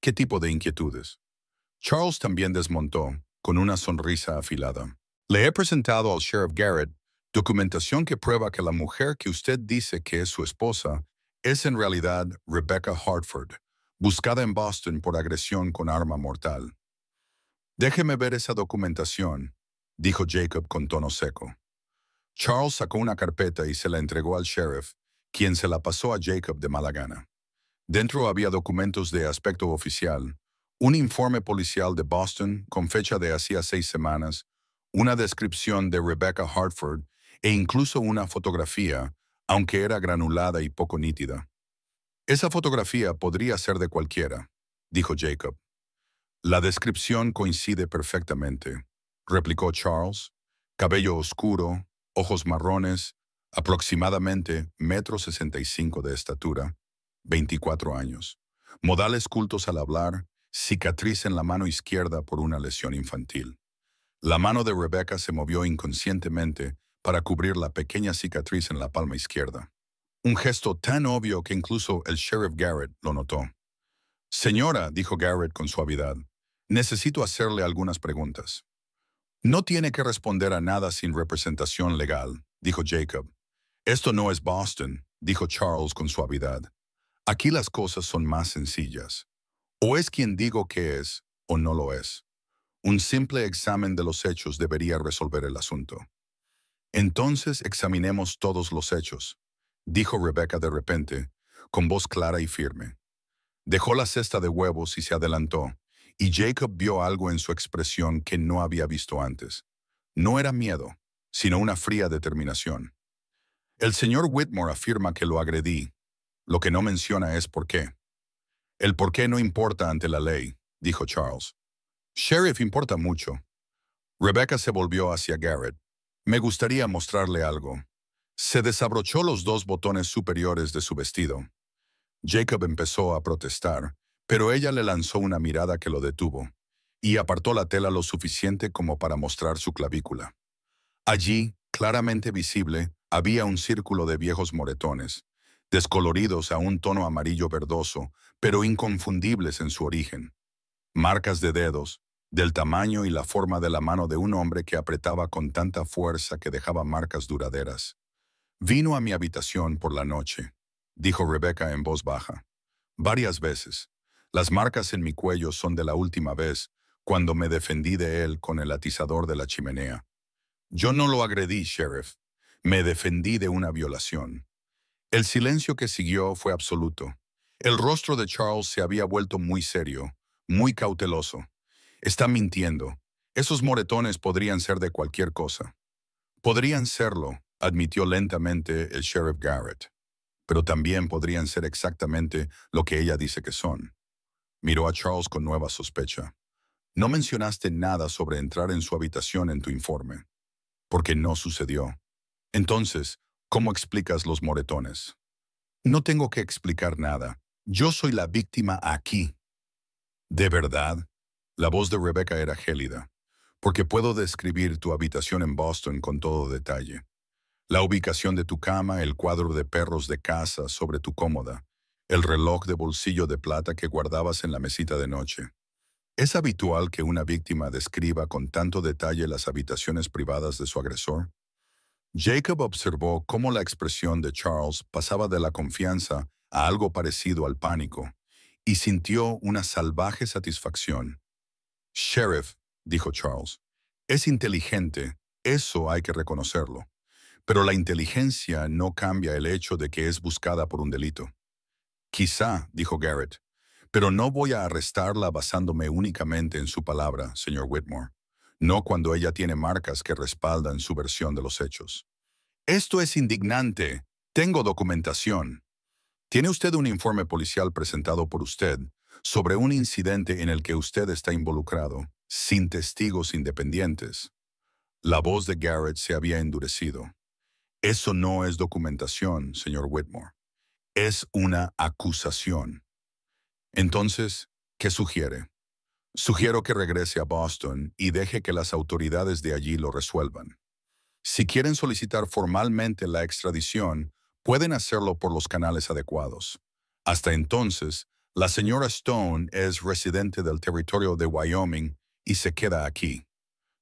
«¿Qué tipo de inquietudes?». Charles también desmontó, con una sonrisa afilada. «Le he presentado al sheriff Garrett documentación que prueba que la mujer que usted dice que es su esposa es en realidad Rebecca Hartford, buscada en Boston por agresión con arma mortal». «Déjeme ver esa documentación», dijo Jacob con tono seco. Charles sacó una carpeta y se la entregó al sheriff, quien se la pasó a Jacob de mala gana. Dentro había documentos de aspecto oficial, un informe policial de Boston con fecha de hacía 6 semanas, una descripción de Rebecca Hartford e incluso una fotografía, aunque era granulada y poco nítida. «Esa fotografía podría ser de cualquiera», dijo Jacob. «La descripción coincide perfectamente», replicó Charles. «Cabello oscuro, ojos marrones, aproximadamente 1,65 m de estatura, 24 años. Modales cultos al hablar, cicatriz en la mano izquierda por una lesión infantil». La mano de Rebecca se movió inconscientemente para cubrir la pequeña cicatriz en la palma izquierda. Un gesto tan obvio que incluso el sheriff Garrett lo notó. «Señora», dijo Garrett con suavidad, «necesito hacerle algunas preguntas». «No tiene que responder a nada sin representación legal», dijo Jacob. «Esto no es Boston», dijo Charles con suavidad. «Aquí las cosas son más sencillas. O es quien digo que es, o no lo es. Un simple examen de los hechos debería resolver el asunto». «Entonces examinemos todos los hechos», dijo Rebecca de repente, con voz clara y firme. Dejó la cesta de huevos y se adelantó, y Jacob vio algo en su expresión que no había visto antes. No era miedo, sino una fría determinación. «El señor Whitmore afirma que lo agredí. Lo que no menciona es por qué». «El por qué no importa ante la ley», dijo Charles. «Sheriff, importa mucho». Rebecca se volvió hacia Garrett. «Me gustaría mostrarle algo». Se desabrochó los 2 botones superiores de su vestido. Jacob empezó a protestar, pero ella le lanzó una mirada que lo detuvo, y apartó la tela lo suficiente como para mostrar su clavícula. Allí, claramente visible, había un círculo de viejos moretones, descoloridos a un tono amarillo verdoso, pero inconfundibles en su origen. Marcas de dedos, del tamaño y la forma de la mano de un hombre que apretaba con tanta fuerza que dejaba marcas duraderas. «Vino a mi habitación por la noche», dijo Rebecca en voz baja. «Varias veces. Las marcas en mi cuello son de la última vez, cuando me defendí de él con el atizador de la chimenea. Yo no lo agredí, sheriff. Me defendí de una violación». El silencio que siguió fue absoluto. El rostro de Charles se había vuelto muy serio, muy cauteloso. «Está mintiendo. Esos moretones podrían ser de cualquier cosa». «Podrían serlo», admitió lentamente el sheriff Garrett. «Pero también podrían ser exactamente lo que ella dice que son». Miró a Charles con nueva sospecha. «No mencionaste nada sobre entrar en su habitación en tu informe». «Porque no sucedió». «Entonces, ¿cómo explicas los moretones?». «No tengo que explicar nada. Yo soy la víctima aquí». «¿De verdad?». La voz de Rebecca era gélida. «Porque puedo describir tu habitación en Boston con todo detalle. La ubicación de tu cama, el cuadro de perros de casa sobre tu cómoda, el reloj de bolsillo de plata que guardabas en la mesita de noche. ¿Es habitual que una víctima describa con tanto detalle las habitaciones privadas de su agresor?». Jacob observó cómo la expresión de Charles pasaba de la confianza a algo parecido al pánico, y sintió una salvaje satisfacción. «Sheriff», dijo Charles, «es inteligente, eso hay que reconocerlo. Pero la inteligencia no cambia el hecho de que es buscada por un delito». «Quizá», dijo Garrett, Pero no voy a arrestarla basándome únicamente en su palabra, señor Whitmore. No cuando ella tiene marcas que respaldan su versión de los hechos. Esto es indignante. Tengo documentación. ¿Tiene usted un informe policial presentado por usted sobre un incidente en el que usted está involucrado, sin testigos independientes? La voz de Garrett se había endurecido. Eso no es documentación, señor Whitmore. Es una acusación. Entonces, ¿qué sugiere? Sugiero que regrese a Boston y deje que las autoridades de allí lo resuelvan. Si quieren solicitar formalmente la extradición, pueden hacerlo por los canales adecuados. Hasta entonces, la señora Stone es residente del territorio de Wyoming y se queda aquí.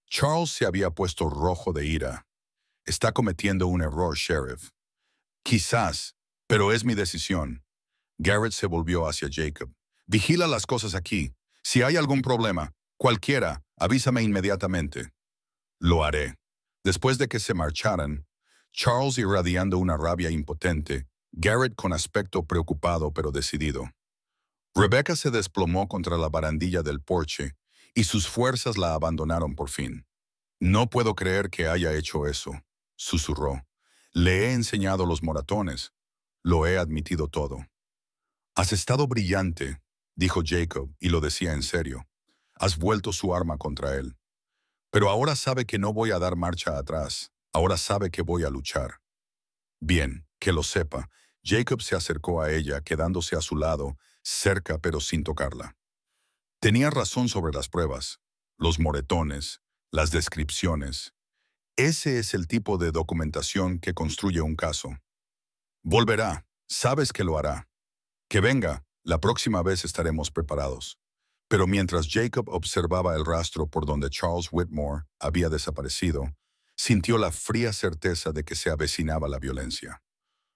Charles se había puesto rojo de ira. Está cometiendo un error, sheriff. Quizás, pero es mi decisión. Garrett se volvió hacia Jacob. Vigila las cosas aquí. Si hay algún problema, cualquiera, avísame inmediatamente. Lo haré. Después de que se marcharan, Charles irradiando una rabia impotente, Garrett con aspecto preocupado pero decidido. Rebecca se desplomó contra la barandilla del porche y sus fuerzas la abandonaron por fin. No puedo creer que haya hecho eso, susurró. Le he enseñado los moratones. Lo he admitido todo. Has estado brillante, dijo Jacob, y lo decía en serio. Has vuelto su arma contra él. Pero ahora sabe que no voy a dar marcha atrás. Ahora sabe que voy a luchar. Bien, que lo sepa. Jacob se acercó a ella, quedándose a su lado, cerca pero sin tocarla. Tenía razón sobre las pruebas, los moretones, las descripciones. Ese es el tipo de documentación que construye un caso. Volverá, sabes que lo hará. Que venga, la próxima vez estaremos preparados. Pero mientras Jacob observaba el rastro por donde Charles Whitmore había desaparecido, sintió la fría certeza de que se avecinaba la violencia.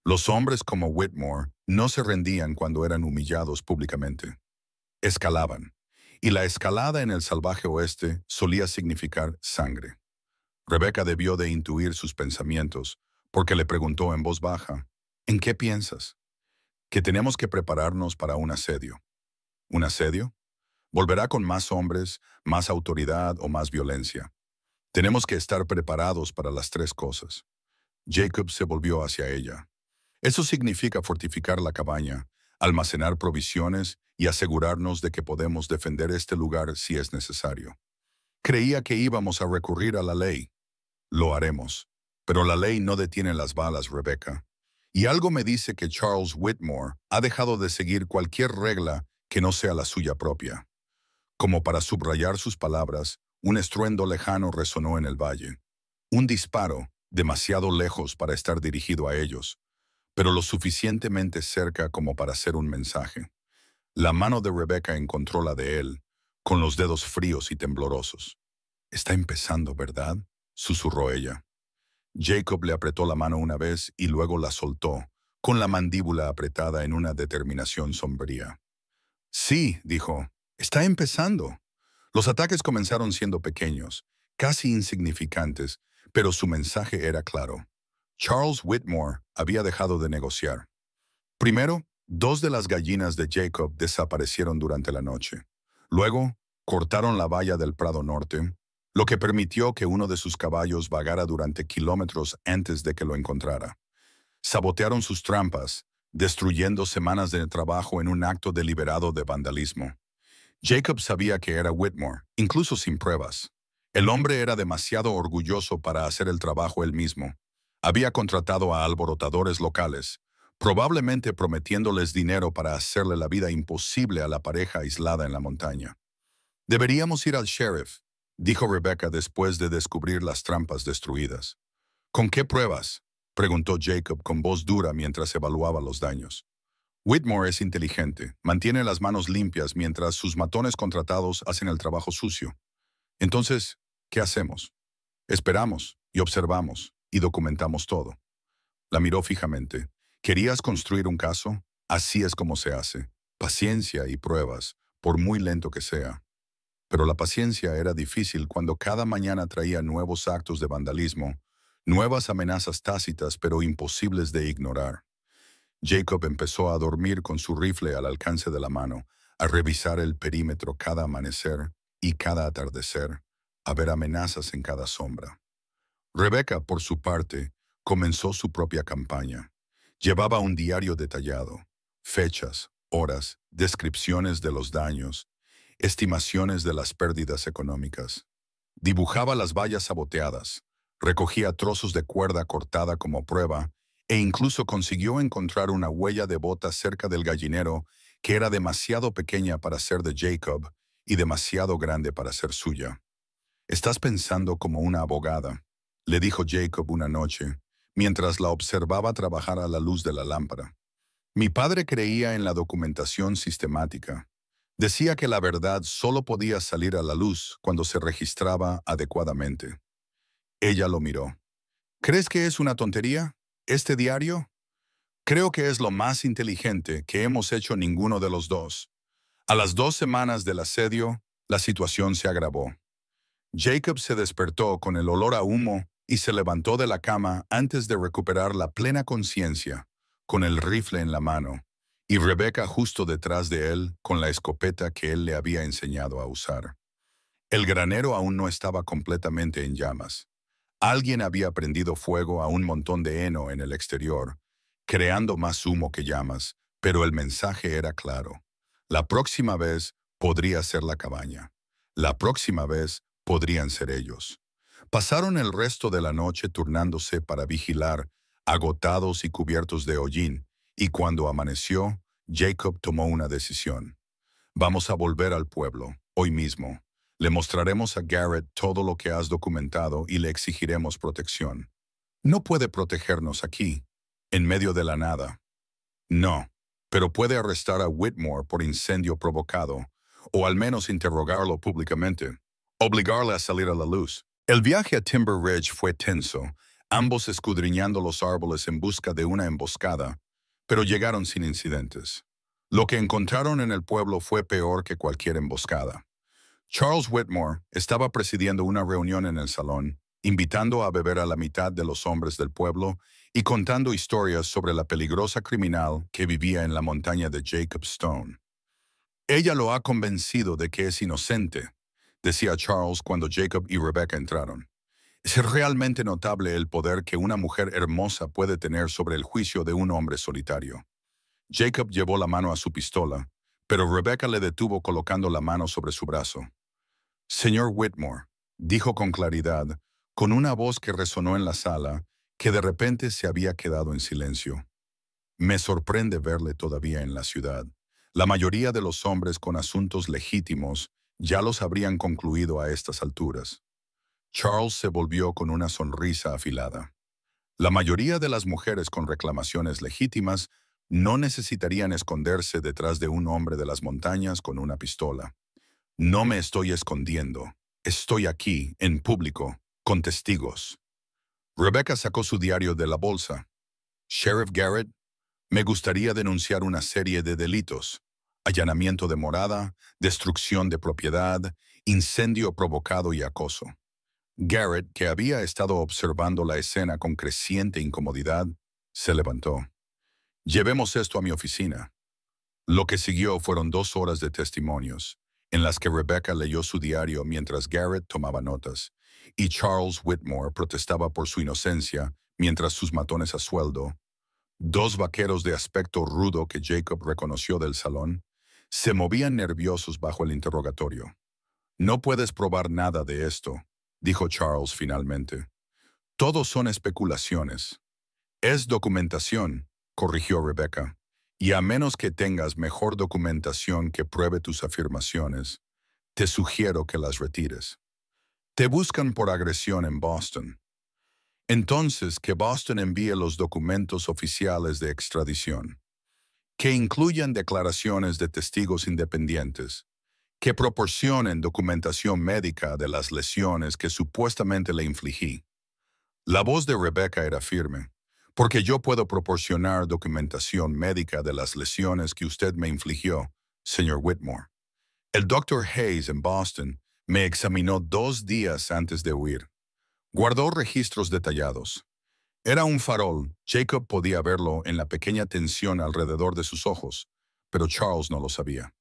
Los hombres como Whitmore no se rendían cuando eran humillados públicamente. Escalaban, y la escalada en el salvaje oeste solía significar sangre. Rebecca debió de intuir sus pensamientos, porque le preguntó en voz baja, ¿en qué piensas? Que tenemos que prepararnos para un asedio. ¿Un asedio? Volverá con más hombres, más autoridad o más violencia. Tenemos que estar preparados para las tres cosas. Jacob se volvió hacia ella. Eso significa fortificar la cabaña, almacenar provisiones y asegurarnos de que podemos defender este lugar si es necesario. Creía que íbamos a recurrir a la ley. Lo haremos. Pero la ley no detiene las balas, Rebecca. Y algo me dice que Charles Whitmore ha dejado de seguir cualquier regla que no sea la suya propia. Como para subrayar sus palabras, un estruendo lejano resonó en el valle. Un disparo, demasiado lejos para estar dirigido a ellos, pero lo suficientemente cerca como para ser un mensaje. La mano de Rebecca encontró la de él, con los dedos fríos y temblorosos. «Está empezando, ¿verdad?», susurró ella. Jacob le apretó la mano una vez y luego la soltó, con la mandíbula apretada en una determinación sombría. «Sí», dijo, «está empezando». Los ataques comenzaron siendo pequeños, casi insignificantes, pero su mensaje era claro. Charles Whitmore había dejado de negociar. Primero, 2 de las gallinas de Jacob desaparecieron durante la noche. Luego, cortaron la valla del Prado Norte, lo que permitió que uno de sus caballos vagara durante kilómetros antes de que lo encontrara. Sabotearon sus trampas, destruyendo semanas de trabajo en un acto deliberado de vandalismo. Jacob sabía que era Whitmore, incluso sin pruebas. El hombre era demasiado orgulloso para hacer el trabajo él mismo. Había contratado a alborotadores locales, probablemente prometiéndoles dinero para hacerle la vida imposible a la pareja aislada en la montaña. «Deberíamos ir al sheriff», dijo Rebecca después de descubrir las trampas destruidas. «¿Con qué pruebas?», preguntó Jacob con voz dura mientras evaluaba los daños. «Whitmore es inteligente, mantiene las manos limpias mientras sus matones contratados hacen el trabajo sucio. Entonces, ¿qué hacemos? Esperamos y observamos y documentamos todo». La miró fijamente. «¿Querías construir un caso? Así es como se hace. Paciencia y pruebas, por muy lento que sea». Pero la paciencia era difícil cuando cada mañana traía nuevos actos de vandalismo, nuevas amenazas tácitas pero imposibles de ignorar. Jacob empezó a dormir con su rifle al alcance de la mano, a revisar el perímetro cada amanecer y cada atardecer, a ver amenazas en cada sombra. Rebecca, por su parte, comenzó su propia campaña. Llevaba un diario detallado, fechas, horas, descripciones de los daños, estimaciones de las pérdidas económicas. Dibujaba las vallas saboteadas, recogía trozos de cuerda cortada como prueba e incluso consiguió encontrar una huella de bota cerca del gallinero que era demasiado pequeña para ser de Jacob y demasiado grande para ser suya. «Estás pensando como una abogada», le dijo Jacob una noche, mientras la observaba trabajar a la luz de la lámpara. «Mi padre creía en la documentación sistemática. Decía que la verdad solo podía salir a la luz cuando se registraba adecuadamente». Ella lo miró. «¿Crees que es una tontería? ¿Este diario?» «Creo que es lo más inteligente que hemos hecho ninguno de los dos». A las 2 semanas del asedio, la situación se agravó. Jacob se despertó con el olor a humo y se levantó de la cama antes de recuperar la plena conciencia, con el rifle en la mano, y Rebecca justo detrás de él con la escopeta que él le había enseñado a usar. El granero aún no estaba completamente en llamas. Alguien había prendido fuego a un montón de heno en el exterior, creando más humo que llamas, pero el mensaje era claro. La próxima vez podría ser la cabaña. La próxima vez podrían ser ellos. Pasaron el resto de la noche turnándose para vigilar, agotados y cubiertos de hollín, y cuando amaneció, Jacob tomó una decisión. «Vamos a volver al pueblo, hoy mismo. Le mostraremos a Garrett todo lo que has documentado y le exigiremos protección. No puede protegernos aquí, en medio de la nada. No, pero puede arrestar a Whitmore por incendio provocado, o al menos interrogarlo públicamente, obligarle a salir a la luz». El viaje a Timber Ridge fue tenso, ambos escudriñando los árboles en busca de una emboscada, pero llegaron sin incidentes. Lo que encontraron en el pueblo fue peor que cualquier emboscada. Charles Whitmore estaba presidiendo una reunión en el salón, invitando a beber a la mitad de los hombres del pueblo y contando historias sobre la peligrosa criminal que vivía en la montaña de Jacob Stone. «Ella lo ha convencido de que es inocente», decía Charles cuando Jacob y Rebecca entraron. «Es realmente notable el poder que una mujer hermosa puede tener sobre el juicio de un hombre solitario». Jacob llevó la mano a su pistola, pero Rebecca le detuvo colocando la mano sobre su brazo. «Señor Whitmore», dijo con claridad, con una voz que resonó en la sala, que de repente se había quedado en silencio. «Me sorprende verle todavía en la ciudad. La mayoría de los hombres con asuntos legítimos ya los habrían concluido a estas alturas». Charles se volvió con una sonrisa afilada. «La mayoría de las mujeres con reclamaciones legítimas no necesitarían esconderse detrás de un hombre de las montañas con una pistola. No me estoy escondiendo. Estoy aquí, en público, con testigos». Rebecca sacó su diario de la bolsa. «Sheriff Garrett, me gustaría denunciar una serie de delitos: allanamiento de morada, destrucción de propiedad, incendio provocado y acoso». Garrett, que había estado observando la escena con creciente incomodidad, se levantó. «Llevemos esto a mi oficina». Lo que siguió fueron 2 horas de testimonios, en las que Rebecca leyó su diario mientras Garrett tomaba notas, y Charles Whitmore protestaba por su inocencia mientras sus matones a sueldo, 2 vaqueros de aspecto rudo que Jacob reconoció del salón, se movían nerviosos bajo el interrogatorio. «No puedes probar nada de esto», dijo Charles finalmente. «Todos son especulaciones». «Es documentación», corrigió Rebecca. «Y a menos que tengas mejor documentación que pruebe tus afirmaciones, te sugiero que las retires. Te buscan por agresión en Boston. Entonces, que Boston envíe los documentos oficiales de extradición, que incluyan declaraciones de testigos independientes, que proporcionen documentación médica de las lesiones que supuestamente le infligí». La voz de Rebecca era firme. «Porque yo puedo proporcionar documentación médica de las lesiones que usted me infligió, señor Whitmore. El Dr. Hayes en Boston me examinó 2 días antes de huir. Guardó registros detallados. Era un farol. Jacob podía verlo en la pequeña tensión alrededor de sus ojos, pero Charles no lo sabía.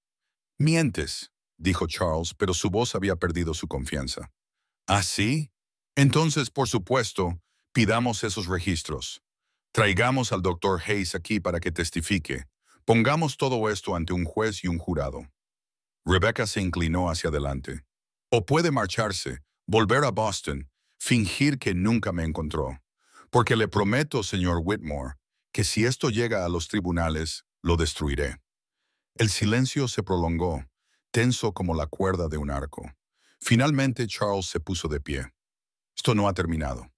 Mientes, dijo Charles, pero su voz había perdido su confianza. ¿Ah, sí? Entonces, por supuesto, pidamos esos registros. Traigamos al doctor Hayes aquí para que testifique. Pongamos todo esto ante un juez y un jurado. Rebecca se inclinó hacia adelante. O puede marcharse, volver a Boston, fingir que nunca me encontró. Porque le prometo, señor Whitmore, que si esto llega a los tribunales, lo destruiré. El silencio se prolongó, tenso como la cuerda de un arco. Finalmente Charles se puso de pie. Esto no ha terminado.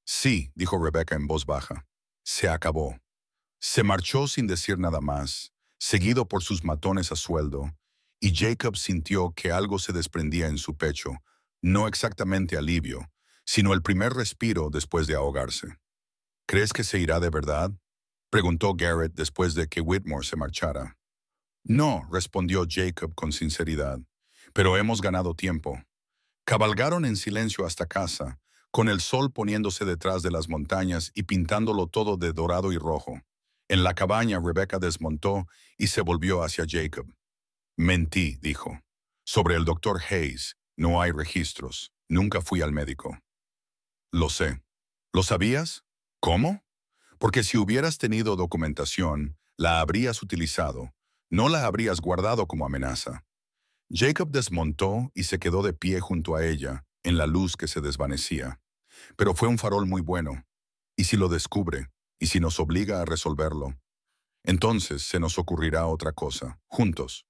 Sí, dijo Rebecca en voz baja. Se acabó. Se marchó sin decir nada más, seguido por sus matones a sueldo, y Jacob sintió que algo se desprendía en su pecho, no exactamente alivio, sino el primer respiro después de ahogarse. ¿Crees que se irá de verdad?, preguntó Garrett después de que Whitmore se marchara. No, respondió Jacob con sinceridad, pero hemos ganado tiempo. Cabalgaron en silencio hasta casa, con el sol poniéndose detrás de las montañas y pintándolo todo de dorado y rojo. En la cabaña Rebecca desmontó y se volvió hacia Jacob. Mentí, dijo. Sobre el doctor Hayes, no hay registros. Nunca fui al médico. Lo sé. ¿Lo sabías? ¿Cómo? Porque si hubieras tenido documentación, la habrías utilizado. No la habrías guardado como amenaza. Jacob desmontó y se quedó de pie junto a ella, en la luz que se desvanecía. Pero fue un farol muy bueno. ¿Y si lo descubre? ¿Y si nos obliga a resolverlo? Entonces se nos ocurrirá otra cosa, juntos.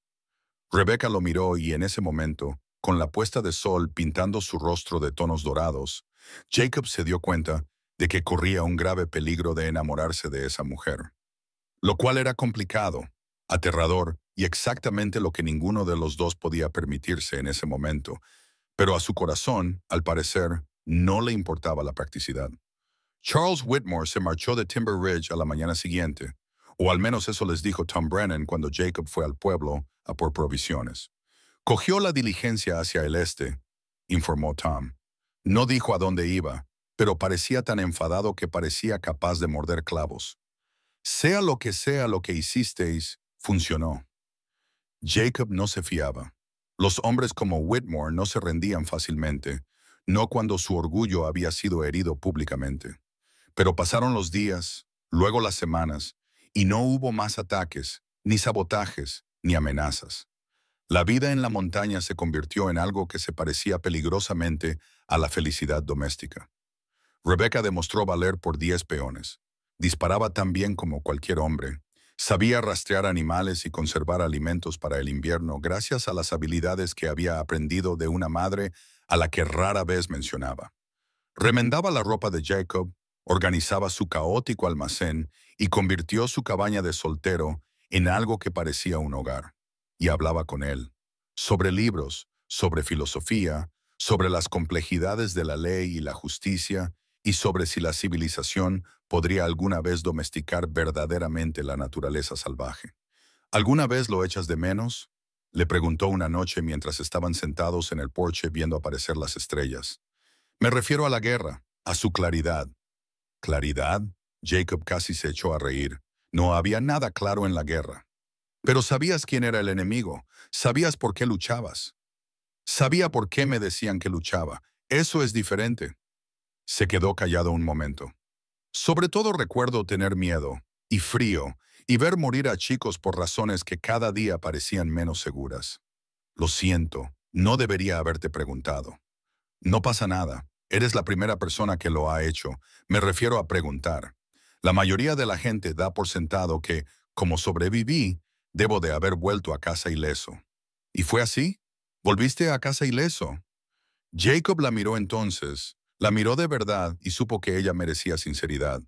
Rebecca lo miró y en ese momento, con la puesta de sol pintando su rostro de tonos dorados, Jacob se dio cuenta de que corría un grave peligro de enamorarse de esa mujer. Lo cual era complicado, aterrador y exactamente lo que ninguno de los dos podía permitirse en ese momento, pero a su corazón, al parecer, no le importaba la practicidad. Charles Whitmore se marchó de Timber Ridge a la mañana siguiente, o al menos eso les dijo Tom Brennan cuando Jacob fue al pueblo a por provisiones. Cogió la diligencia hacia el este, informó Tom. No dijo a dónde iba, pero parecía tan enfadado que parecía capaz de morder clavos. Sea lo que hicisteis, funcionó. Jacob no se fiaba. Los hombres como Whitmore no se rendían fácilmente, no cuando su orgullo había sido herido públicamente. Pero pasaron los días, luego las semanas, y no hubo más ataques, ni sabotajes, ni amenazas. La vida en la montaña se convirtió en algo que se parecía peligrosamente a la felicidad doméstica. Rebecca demostró valer por 10 peones. Disparaba tan bien como cualquier hombre. Sabía rastrear animales y conservar alimentos para el invierno gracias a las habilidades que había aprendido de una madre a la que rara vez mencionaba. Remendaba la ropa de Jacob, organizaba su caótico almacén y convirtió su cabaña de soltero en algo que parecía un hogar. Y hablaba con él, sobre libros, sobre filosofía, sobre las complejidades de la ley y la justicia, y sobre si la civilización podría alguna vez domesticar verdaderamente la naturaleza salvaje. ¿Alguna vez lo echas de menos?, le preguntó una noche mientras estaban sentados en el porche viendo aparecer las estrellas. Me refiero a la guerra, a su claridad. ¿Claridad? Jacob casi se echó a reír. No había nada claro en la guerra. Pero sabías quién era el enemigo, sabías por qué luchabas. Sabía por qué me decían que luchaba. Eso es diferente. Se quedó callado un momento. Sobre todo recuerdo tener miedo, y frío, y ver morir a chicos por razones que cada día parecían menos seguras. Lo siento, no debería haberte preguntado. No pasa nada. Eres la primera persona que lo ha hecho. Me refiero a preguntar. La mayoría de la gente da por sentado que, como sobreviví, debo de haber vuelto a casa ileso. ¿Y fue así? ¿Volviste a casa ileso? Jacob la miró entonces, la miró de verdad y supo que ella merecía sinceridad.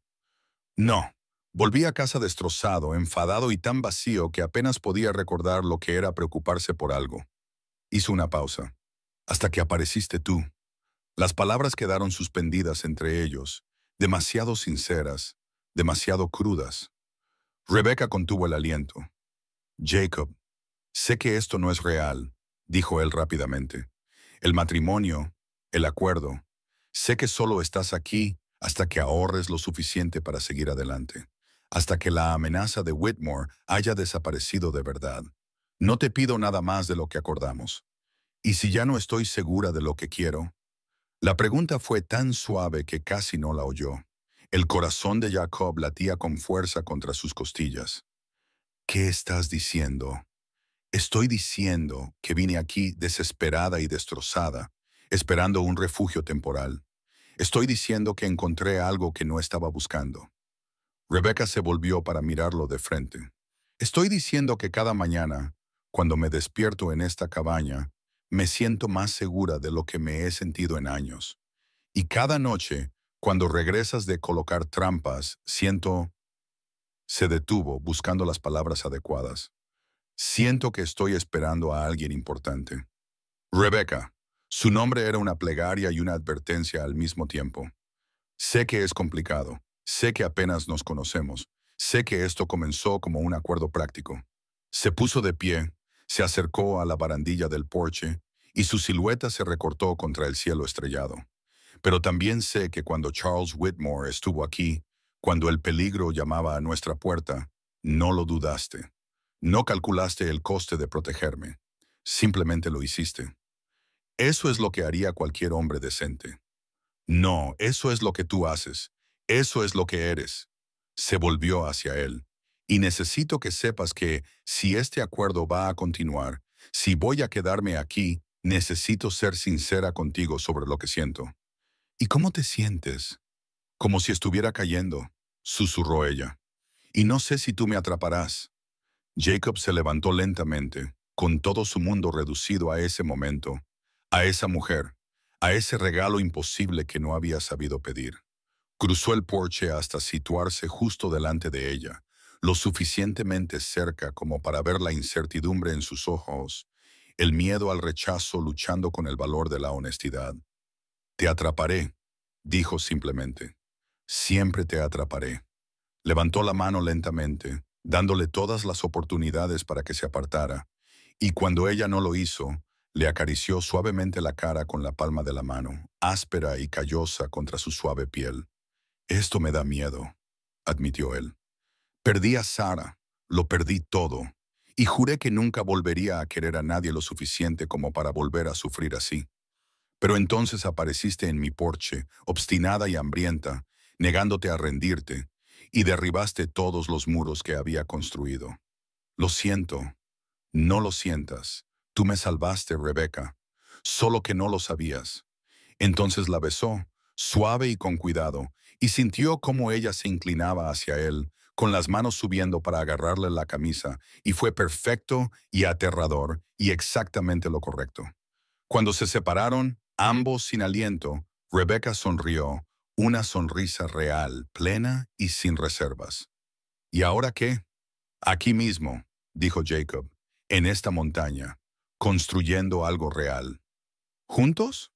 No, volví a casa destrozado, enfadado y tan vacío que apenas podía recordar lo que era preocuparse por algo. Hizo una pausa. Hasta que apareciste tú. Las palabras quedaron suspendidas entre ellos, demasiado sinceras, demasiado crudas. Rebecca contuvo el aliento. Jacob, sé que esto no es real, dijo él rápidamente. El matrimonio, el acuerdo. Sé que solo estás aquí hasta que ahorres lo suficiente para seguir adelante, hasta que la amenaza de Whitmore haya desaparecido de verdad. No te pido nada más de lo que acordamos. ¿Y si ya no estoy segura de lo que quiero? La pregunta fue tan suave que casi no la oyó. El corazón de Jacob latía con fuerza contra sus costillas. ¿Qué estás diciendo? Estoy diciendo que vine aquí desesperada y destrozada, esperando un refugio temporal. Estoy diciendo que encontré algo que no estaba buscando. Rebecca se volvió para mirarlo de frente. Estoy diciendo que cada mañana, cuando me despierto en esta cabaña, me siento más segura de lo que me he sentido en años. Y cada noche, cuando regresas de colocar trampas, siento... Se detuvo buscando las palabras adecuadas. Siento que estoy esperando a alguien importante. Rebecca. Su nombre era una plegaria y una advertencia al mismo tiempo. Sé que es complicado. Sé que apenas nos conocemos. Sé que esto comenzó como un acuerdo práctico. Se puso de pie, se acercó a la barandilla del porche y su silueta se recortó contra el cielo estrellado. Pero también sé que cuando Charles Whitmore estuvo aquí, cuando el peligro llamaba a nuestra puerta, no lo dudaste. No calculaste el coste de protegerme. Simplemente lo hiciste. Eso es lo que haría cualquier hombre decente. No, eso es lo que tú haces. Eso es lo que eres. Se volvió hacia él. Y necesito que sepas que, si este acuerdo va a continuar, si voy a quedarme aquí, necesito ser sincera contigo sobre lo que siento. ¿Y cómo te sientes? Como si estuviera cayendo, susurró ella. Y no sé si tú me atraparás. Jacob se levantó lentamente, con todo su mundo reducido a ese momento, a esa mujer, a ese regalo imposible que no había sabido pedir. Cruzó el porche hasta situarse justo delante de ella, lo suficientemente cerca como para ver la incertidumbre en sus ojos, el miedo al rechazo luchando con el valor de la honestidad. Te atraparé, dijo simplemente. Siempre te atraparé. Levantó la mano lentamente, dándole todas las oportunidades para que se apartara, y cuando ella no lo hizo, le acarició suavemente la cara con la palma de la mano, áspera y callosa contra su suave piel. Esto me da miedo, admitió él. Perdí a Sara, lo perdí todo, y juré que nunca volvería a querer a nadie lo suficiente como para volver a sufrir así. Pero entonces apareciste en mi porche, obstinada y hambrienta, negándote a rendirte, y derribaste todos los muros que había construido. Lo siento, no lo sientas. Tú me salvaste, Rebecca, solo que no lo sabías. Entonces la besó, suave y con cuidado, y sintió cómo ella se inclinaba hacia él, con las manos subiendo para agarrarle la camisa, y fue perfecto y aterrador, y exactamente lo correcto. Cuando se separaron, ambos sin aliento, Rebecca sonrió, una sonrisa real, plena y sin reservas. ¿Y ahora qué? Aquí mismo, dijo Jacob, en esta montaña, construyendo algo real. ¿Juntos?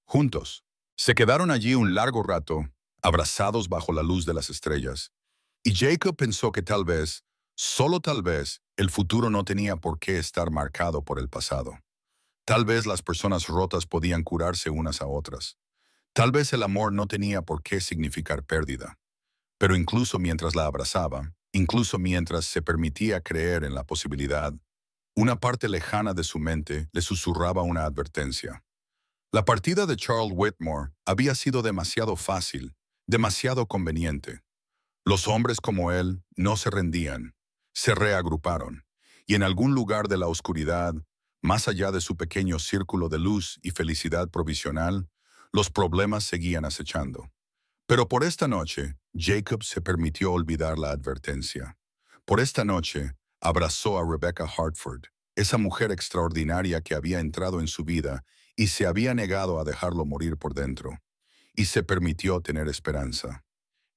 Juntos. Se quedaron allí un largo rato, abrazados bajo la luz de las estrellas, y Jacob pensó que tal vez, solo tal vez, el futuro no tenía por qué estar marcado por el pasado. Tal vez las personas rotas podían curarse unas a otras. Tal vez el amor no tenía por qué significar pérdida. Pero incluso mientras la abrazaba, incluso mientras se permitía creer en la posibilidad, una parte lejana de su mente le susurraba una advertencia. La partida de Charles Whitmore había sido demasiado fácil, demasiado conveniente. Los hombres como él no se rendían, se reagruparon, y en algún lugar de la oscuridad, más allá de su pequeño círculo de luz y felicidad provisional, los problemas seguían acechando. Pero por esta noche, Jacob se permitió olvidar la advertencia. Por esta noche, abrazó a Rebecca Hartford, esa mujer extraordinaria que había entrado en su vida y se había negado a dejarlo morir por dentro, y se permitió tener esperanza.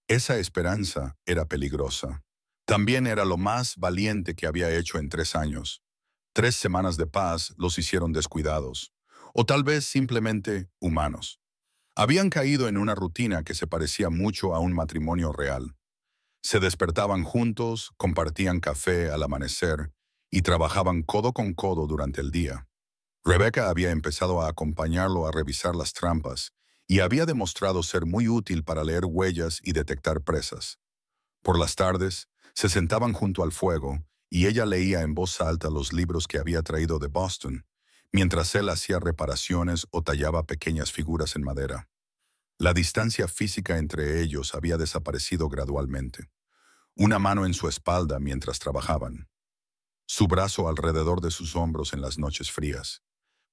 Esa esperanza era peligrosa. También era lo más valiente que había hecho en 3 años. 3 semanas de paz los hicieron descuidados, o tal vez simplemente humanos. Habían caído en una rutina que se parecía mucho a un matrimonio real. Se despertaban juntos, compartían café al amanecer y trabajaban codo con codo durante el día. Rebecca había empezado a acompañarlo a revisar las trampas y había demostrado ser muy útil para leer huellas y detectar presas. Por las tardes, se sentaban junto al fuego y ella leía en voz alta los libros que había traído de Boston, mientras él hacía reparaciones o tallaba pequeñas figuras en madera. La distancia física entre ellos había desaparecido gradualmente. Una mano en su espalda mientras trabajaban. Su brazo alrededor de sus hombros en las noches frías.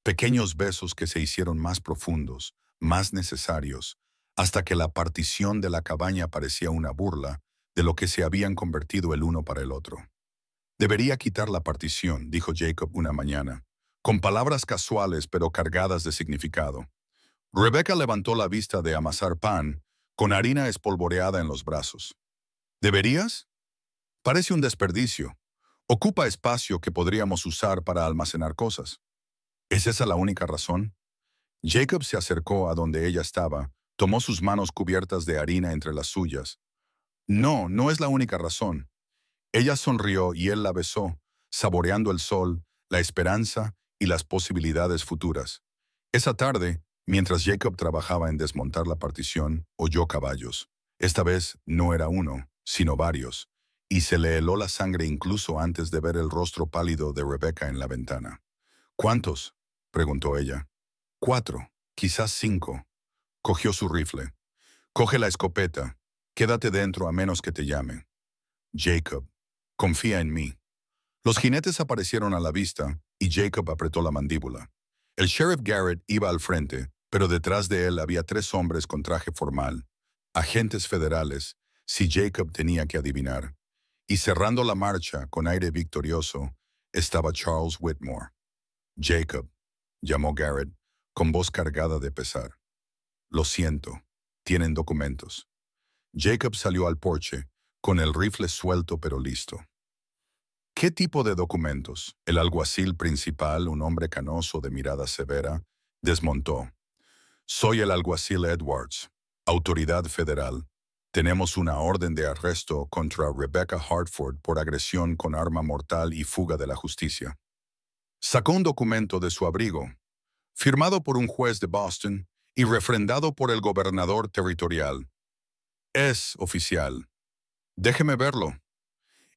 Pequeños besos que se hicieron más profundos, más necesarios, hasta que la partición de la cabaña parecía una burla de lo que se habían convertido el uno para el otro. Debería quitar la partición, dijo Jacob una mañana, con palabras casuales pero cargadas de significado. Rebecca levantó la vista de amasar pan, con harina espolvoreada en los brazos. ¿Deberías? Parece un desperdicio. Ocupa espacio que podríamos usar para almacenar cosas. ¿Es esa la única razón? Jacob se acercó a donde ella estaba, tomó sus manos cubiertas de harina entre las suyas. No, no es la única razón. Ella sonrió y él la besó, saboreando el sol, la esperanza y las posibilidades futuras. Esa tarde, mientras Jacob trabajaba en desmontar la partición, oyó caballos. Esta vez no era uno, sino varios, y se le heló la sangre incluso antes de ver el rostro pálido de Rebecca en la ventana. ¿Cuántos?, preguntó ella. 4, quizás 5. Cogió su rifle. Coge la escopeta. Quédate dentro a menos que te llame. Jacob, confía en mí. Los jinetes aparecieron a la vista y Jacob apretó la mandíbula. El sheriff Garrett iba al frente, pero detrás de él había 3 hombres con traje formal, agentes federales, si Jacob tenía que adivinar. Y cerrando la marcha con aire victorioso, estaba Charles Whitmore. Jacob, llamó Garrett, con voz cargada de pesar. Lo siento, tienen documentos. Jacob salió al porche, con el rifle suelto pero listo. ¿Qué tipo de documentos? El alguacil principal, un hombre canoso de mirada severa, desmontó. Soy el alguacil Edwards, autoridad federal. Tenemos una orden de arresto contra Rebecca Hartford por agresión con arma mortal y fuga de la justicia. Sacó un documento de su abrigo, firmado por un juez de Boston y refrendado por el gobernador territorial. Es oficial. Déjeme verlo.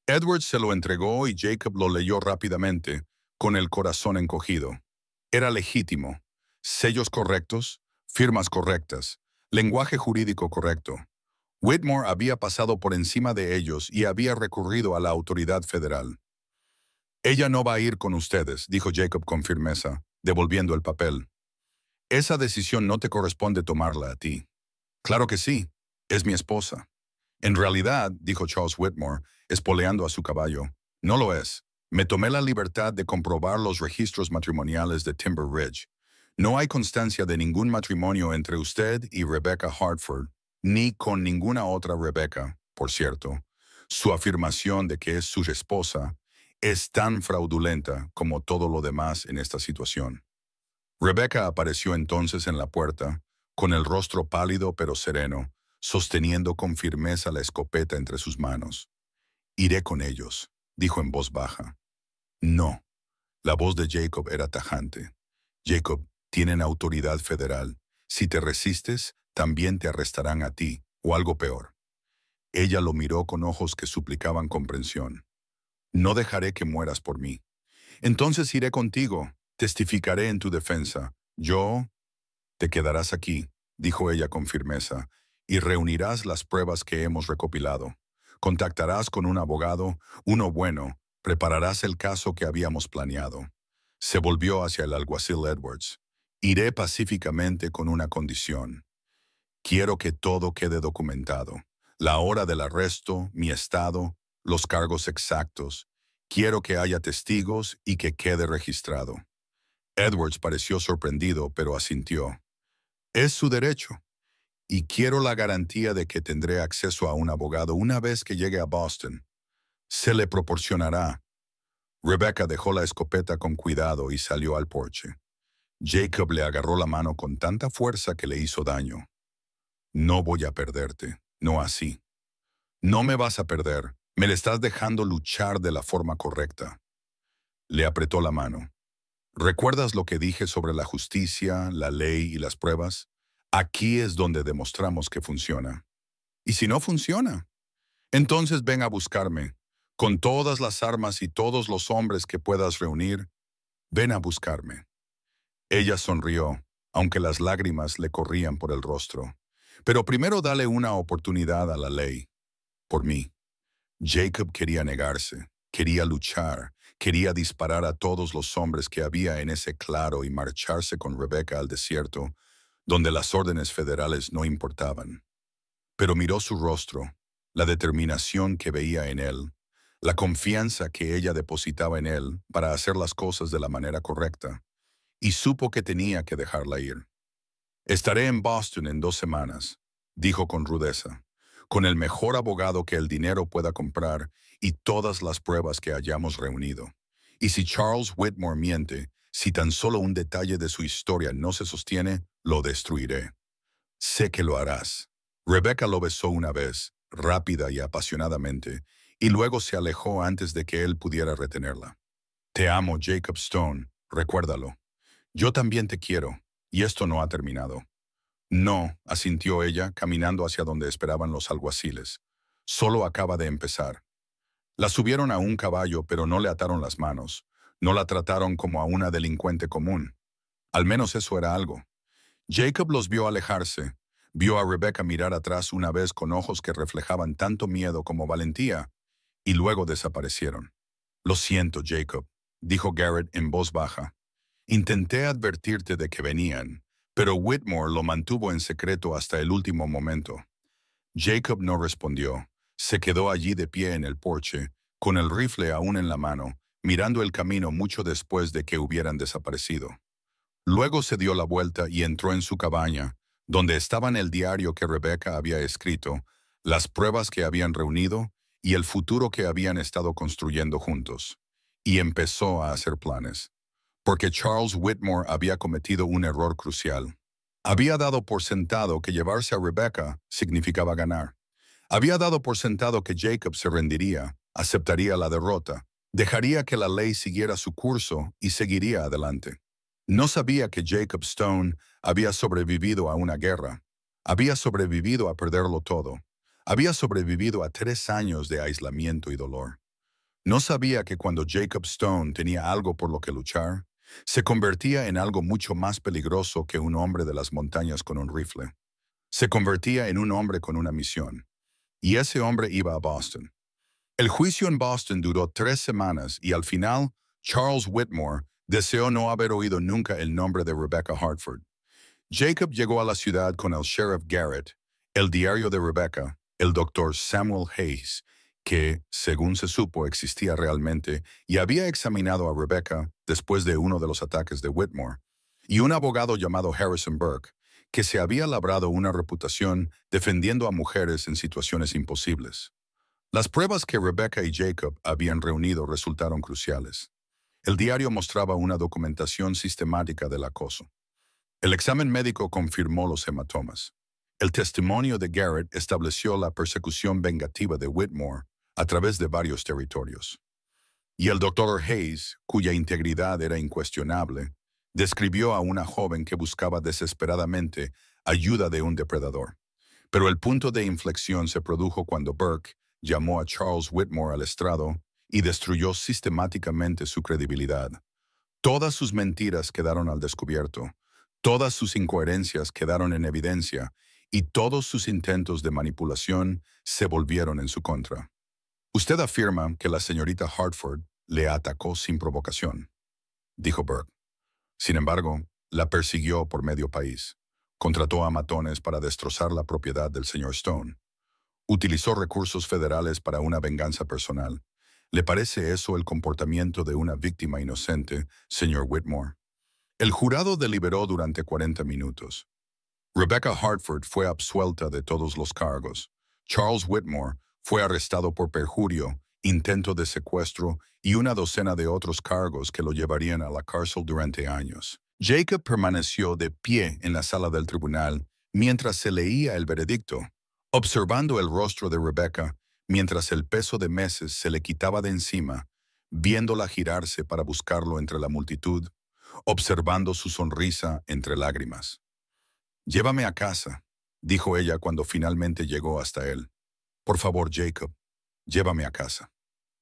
Edwards se lo entregó y Jacob lo leyó rápidamente, con el corazón encogido. Era legítimo. Sellos correctos, firmas correctas, lenguaje jurídico correcto. Whitmore había pasado por encima de ellos y había recurrido a la autoridad federal. Ella no va a ir con ustedes, dijo Jacob con firmeza, devolviendo el papel. Esa decisión no te corresponde tomarla a ti. Claro que sí, es mi esposa. En realidad, dijo Charles Whitmore, espoleando a su caballo, no lo es. Me tomé la libertad de comprobar los registros matrimoniales de Timber Ridge. No hay constancia de ningún matrimonio entre usted y Rebecca Hartford, ni con ninguna otra Rebecca, por cierto. Su afirmación de que es su esposa es tan fraudulenta como todo lo demás en esta situación. Rebecca apareció entonces en la puerta, con el rostro pálido pero sereno, sosteniendo con firmeza la escopeta entre sus manos. «Iré con ellos», dijo en voz baja. «No». La voz de Jacob era tajante. «Jacob, tienen autoridad federal. Si te resistes, también te arrestarán a ti, o algo peor». Ella lo miró con ojos que suplicaban comprensión. «No dejaré que mueras por mí. Entonces iré contigo, testificaré en tu defensa. Yo...» «Te quedarás aquí», dijo ella con firmeza, «y reunirás las pruebas que hemos recopilado. Contactarás con un abogado, uno bueno, prepararás el caso que habíamos planeado». Se volvió hacia el alguacil Edwards. «Iré pacíficamente con una condición. Quiero que todo quede documentado. La hora del arresto, mi estado, los cargos exactos. Quiero que haya testigos y que quede registrado». Edwards pareció sorprendido, pero asintió. «Es su derecho. Y quiero la garantía de que tendré acceso a un abogado una vez que llegue a Boston. Se le proporcionará». Rebecca dejó la escopeta con cuidado y salió al porche. Jacob le agarró la mano con tanta fuerza que le hizo daño. «No voy a perderte, no así. No me vas a perder, me le estás dejando luchar de la forma correcta». Le apretó la mano. «¿Recuerdas lo que dije sobre la justicia, la ley y las pruebas? Aquí es donde demostramos que funciona». «¿Y si no funciona? Entonces ven a buscarme. Con todas las armas y todos los hombres que puedas reunir, ven a buscarme. Ella sonrió, aunque las lágrimas le corrían por el rostro. Pero primero dale una oportunidad a la ley. Por mí. Jacob quería negarse, quería luchar, quería disparar a todos los hombres que había en ese claro y marcharse con Rebecca al desierto, donde las órdenes federales no importaban. Pero miró su rostro, la determinación que veía en él, la confianza que ella depositaba en él para hacer las cosas de la manera correcta, y supo que tenía que dejarla ir. Estaré en Boston en 2 semanas, dijo con rudeza, con el mejor abogado que el dinero pueda comprar y todas las pruebas que hayamos reunido. Y si Charles Whitmore miente, si tan solo un detalle de su historia no se sostiene, lo destruiré. Sé que lo harás. Rebecca lo besó una vez, rápida y apasionadamente, y luego se alejó antes de que él pudiera retenerla. Te amo, Jacob Stone, recuérdalo. Yo también te quiero, y esto no ha terminado. No, asintió ella, caminando hacia donde esperaban los alguaciles. Solo acaba de empezar. La subieron a un caballo, pero no le ataron las manos. No la trataron como a una delincuente común. Al menos eso era algo. Jacob los vio alejarse. Vio a Rebecca mirar atrás una vez con ojos que reflejaban tanto miedo como valentía, y luego desaparecieron. Lo siento, Jacob, dijo Garrett en voz baja. Intenté advertirte de que venían, pero Whitmore lo mantuvo en secreto hasta el último momento. Jacob no respondió. Se quedó allí de pie en el porche, con el rifle aún en la mano, mirando el camino mucho después de que hubieran desaparecido. Luego se dio la vuelta y entró en su cabaña, donde estaban el diario que Rebecca había escrito, las pruebas que habían reunido y el futuro que habían estado construyendo juntos. Y empezó a hacer planes. Porque Charles Whitmore había cometido un error crucial. Había dado por sentado que llevarse a Rebecca significaba ganar. Había dado por sentado que Jacob se rendiría, aceptaría la derrota, dejaría que la ley siguiera su curso y seguiría adelante. No sabía que Jacob Stone había sobrevivido a una guerra. Había sobrevivido a perderlo todo. Había sobrevivido a 3 años de aislamiento y dolor. No sabía que cuando Jacob Stone tenía algo por lo que luchar, se convertía en algo mucho más peligroso que un hombre de las montañas con un rifle. Se convertía en un hombre con una misión. Y ese hombre iba a Boston. El juicio en Boston duró 3 semanas y al final, Charles Whitmore deseó no haber oído nunca el nombre de Rebecca Hartford. Jacob llegó a la ciudad con el sheriff Garrett, el diario de Rebecca, el doctor Samuel Hayes, que, según se supo, existía realmente y había examinado a Rebecca después de uno de los ataques de Whitmore, y un abogado llamado Harrison Burke, que se había labrado una reputación defendiendo a mujeres en situaciones imposibles. Las pruebas que Rebecca y Jacob habían reunido resultaron cruciales. El diario mostraba una documentación sistemática del acoso. El examen médico confirmó los hematomas. El testimonio de Garrett estableció la persecución vengativa de Whitmore a través de varios territorios. Y el doctor Hayes, cuya integridad era incuestionable, describió a una joven que buscaba desesperadamente ayuda de un depredador. Pero el punto de inflexión se produjo cuando Burke llamó a Charles Whitmore al estrado y destruyó sistemáticamente su credibilidad. Todas sus mentiras quedaron al descubierto, todas sus incoherencias quedaron en evidencia y todos sus intentos de manipulación se volvieron en su contra. Usted afirma que la señorita Hartford le atacó sin provocación, dijo Burke. Sin embargo, la persiguió por medio país. Contrató a matones para destrozar la propiedad del señor Stone. Utilizó recursos federales para una venganza personal. ¿Le parece eso el comportamiento de una víctima inocente, señor Whitmore? El jurado deliberó durante 40 minutos. Rebecca Hartford fue absuelta de todos los cargos. Charles Whitmore fue arrestado por perjurio, intento de secuestro y una docena de otros cargos que lo llevarían a la cárcel durante años. Jacob permaneció de pie en la sala del tribunal mientras se leía el veredicto, observando el rostro de Rebecca mientras el peso de meses se le quitaba de encima, viéndola girarse para buscarlo entre la multitud, observando su sonrisa entre lágrimas. «Llévame a casa», dijo ella cuando finalmente llegó hasta él. «Por favor, Jacob, llévame a casa».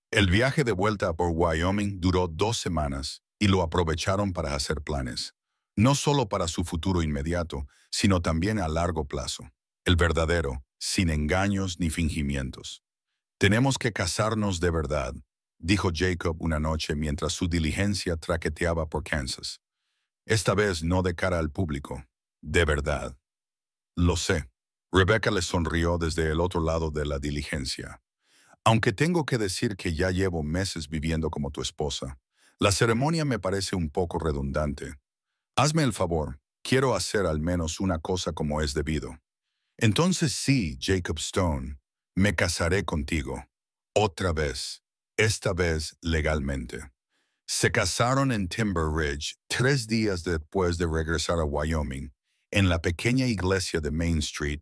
El viaje de vuelta por Wyoming duró 2 semanas y lo aprovecharon para hacer planes, no solo para su futuro inmediato, sino también a largo plazo. El verdadero, sin engaños ni fingimientos. Tenemos que casarnos de verdad, dijo Jacob una noche mientras su diligencia traqueteaba por Kansas. Esta vez no de cara al público, de verdad. Lo sé. Rebecca le sonrió desde el otro lado de la diligencia. Aunque tengo que decir que ya llevo meses viviendo como tu esposa, la ceremonia me parece un poco redundante. Hazme el favor, quiero hacer al menos una cosa como es debido. Entonces sí, Jacob Stone, me casaré contigo. Otra vez, esta vez legalmente. Se casaron en Timber Ridge 3 días después de regresar a Wyoming, en la pequeña iglesia de Main Street,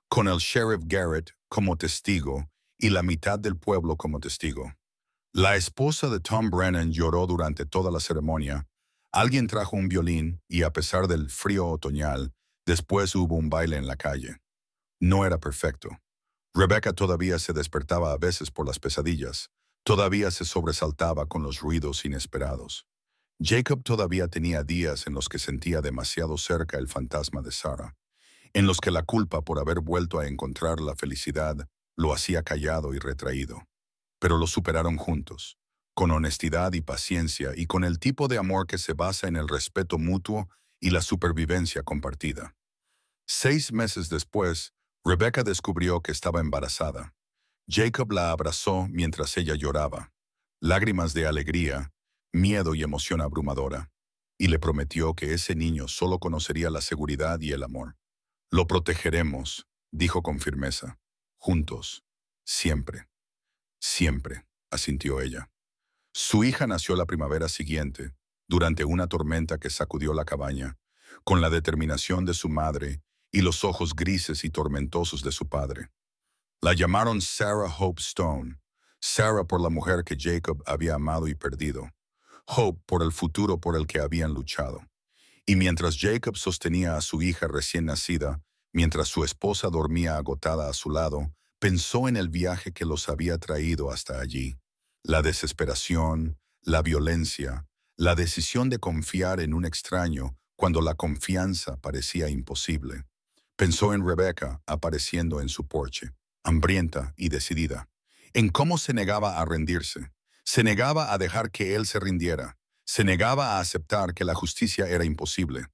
con el sheriff Garrett como testigo y la mitad del pueblo como testigo. La esposa de Tom Brennan lloró durante toda la ceremonia. Alguien trajo un violín y a pesar del frío otoñal, después hubo un baile en la calle. No era perfecto. Rebecca todavía se despertaba a veces por las pesadillas. Todavía se sobresaltaba con los ruidos inesperados. Jacob todavía tenía días en los que sentía demasiado cerca el fantasma de Sarah, en los que la culpa por haber vuelto a encontrar la felicidad lo hacía callado y retraído. Pero lo superaron juntos, con honestidad y paciencia y con el tipo de amor que se basa en el respeto mutuo y la supervivencia compartida. 6 meses después, Rebecca descubrió que estaba embarazada. Jacob la abrazó mientras ella lloraba, lágrimas de alegría, miedo y emoción abrumadora, y le prometió que ese niño solo conocería la seguridad y el amor. Lo protegeremos, dijo con firmeza, juntos, siempre, siempre, asintió ella. Su hija nació la primavera siguiente, durante una tormenta que sacudió la cabaña, con la determinación de su madre y los ojos grises y tormentosos de su padre. La llamaron Sarah Hope Stone, Sarah por la mujer que Jacob había amado y perdido, Hope por el futuro por el que habían luchado. Y mientras Jacob sostenía a su hija recién nacida, mientras su esposa dormía agotada a su lado, pensó en el viaje que los había traído hasta allí. La desesperación, la violencia, la decisión de confiar en un extraño cuando la confianza parecía imposible. Pensó en Rebecca apareciendo en su porche, hambrienta y decidida, en cómo se negaba a rendirse, se negaba a dejar que él se rindiera, se negaba a aceptar que la justicia era imposible.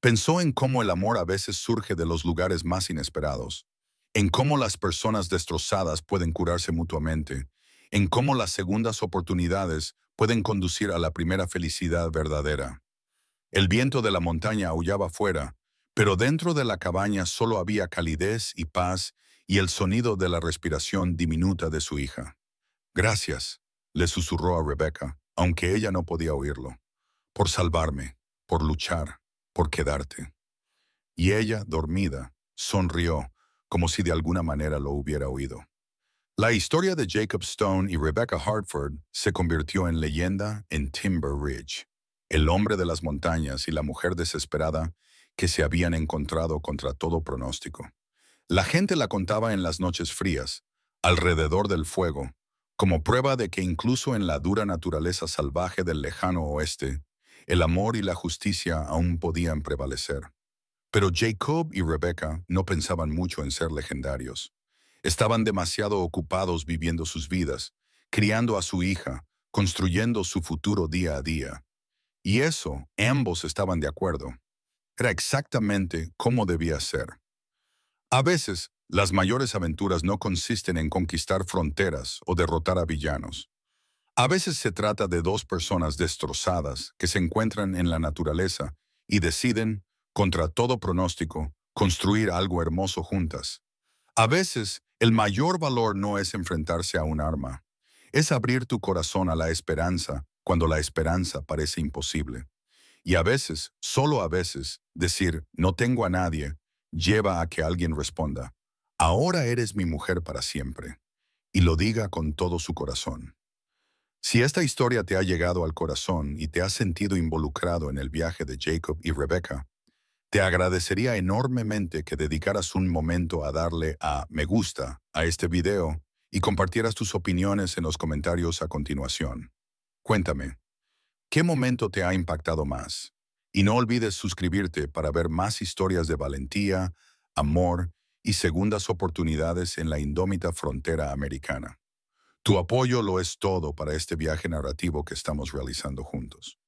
Pensó en cómo el amor a veces surge de los lugares más inesperados, en cómo las personas destrozadas pueden curarse mutuamente, en cómo las segundas oportunidades pueden conducir a la primera felicidad verdadera. El viento de la montaña aullaba fuera, pero dentro de la cabaña solo había calidez y paz y el sonido de la respiración diminuta de su hija. Gracias, le susurró a Rebecca, aunque ella no podía oírlo, por salvarme, por luchar, por quedarte. Y ella, dormida, sonrió, como si de alguna manera lo hubiera oído. La historia de Jacob Stone y Rebecca Hartford se convirtió en leyenda en Timber Ridge, el hombre de las montañas y la mujer desesperada que se habían encontrado contra todo pronóstico. La gente la contaba en las noches frías, alrededor del fuego, como prueba de que incluso en la dura naturaleza salvaje del lejano oeste, el amor y la justicia aún podían prevalecer. Pero Jacob y Rebecca no pensaban mucho en ser legendarios. Estaban demasiado ocupados viviendo sus vidas, criando a su hija, construyendo su futuro día a día. Y eso, ambos estaban de acuerdo. Era exactamente como debía ser. A veces, las mayores aventuras no consisten en conquistar fronteras o derrotar a villanos. A veces se trata de dos personas destrozadas que se encuentran en la naturaleza y deciden, contra todo pronóstico, construir algo hermoso juntas. A veces, el mayor valor no es enfrentarse a un arma. Es abrir tu corazón a la esperanza cuando la esperanza parece imposible. Y a veces, solo a veces, decir no tengo a nadie lleva a que alguien responda, ahora eres mi mujer para siempre, y lo diga con todo su corazón. Si esta historia te ha llegado al corazón y te has sentido involucrado en el viaje de Jacob y Rebecca, te agradecería enormemente que dedicaras un momento a darle a me gusta a este video y compartieras tus opiniones en los comentarios a continuación. Cuéntame, ¿qué momento te ha impactado más? Y no olvides suscribirte para ver más historias de valentía, amor y segundas oportunidades en la indómita frontera americana. Tu apoyo lo es todo para este viaje narrativo que estamos realizando juntos.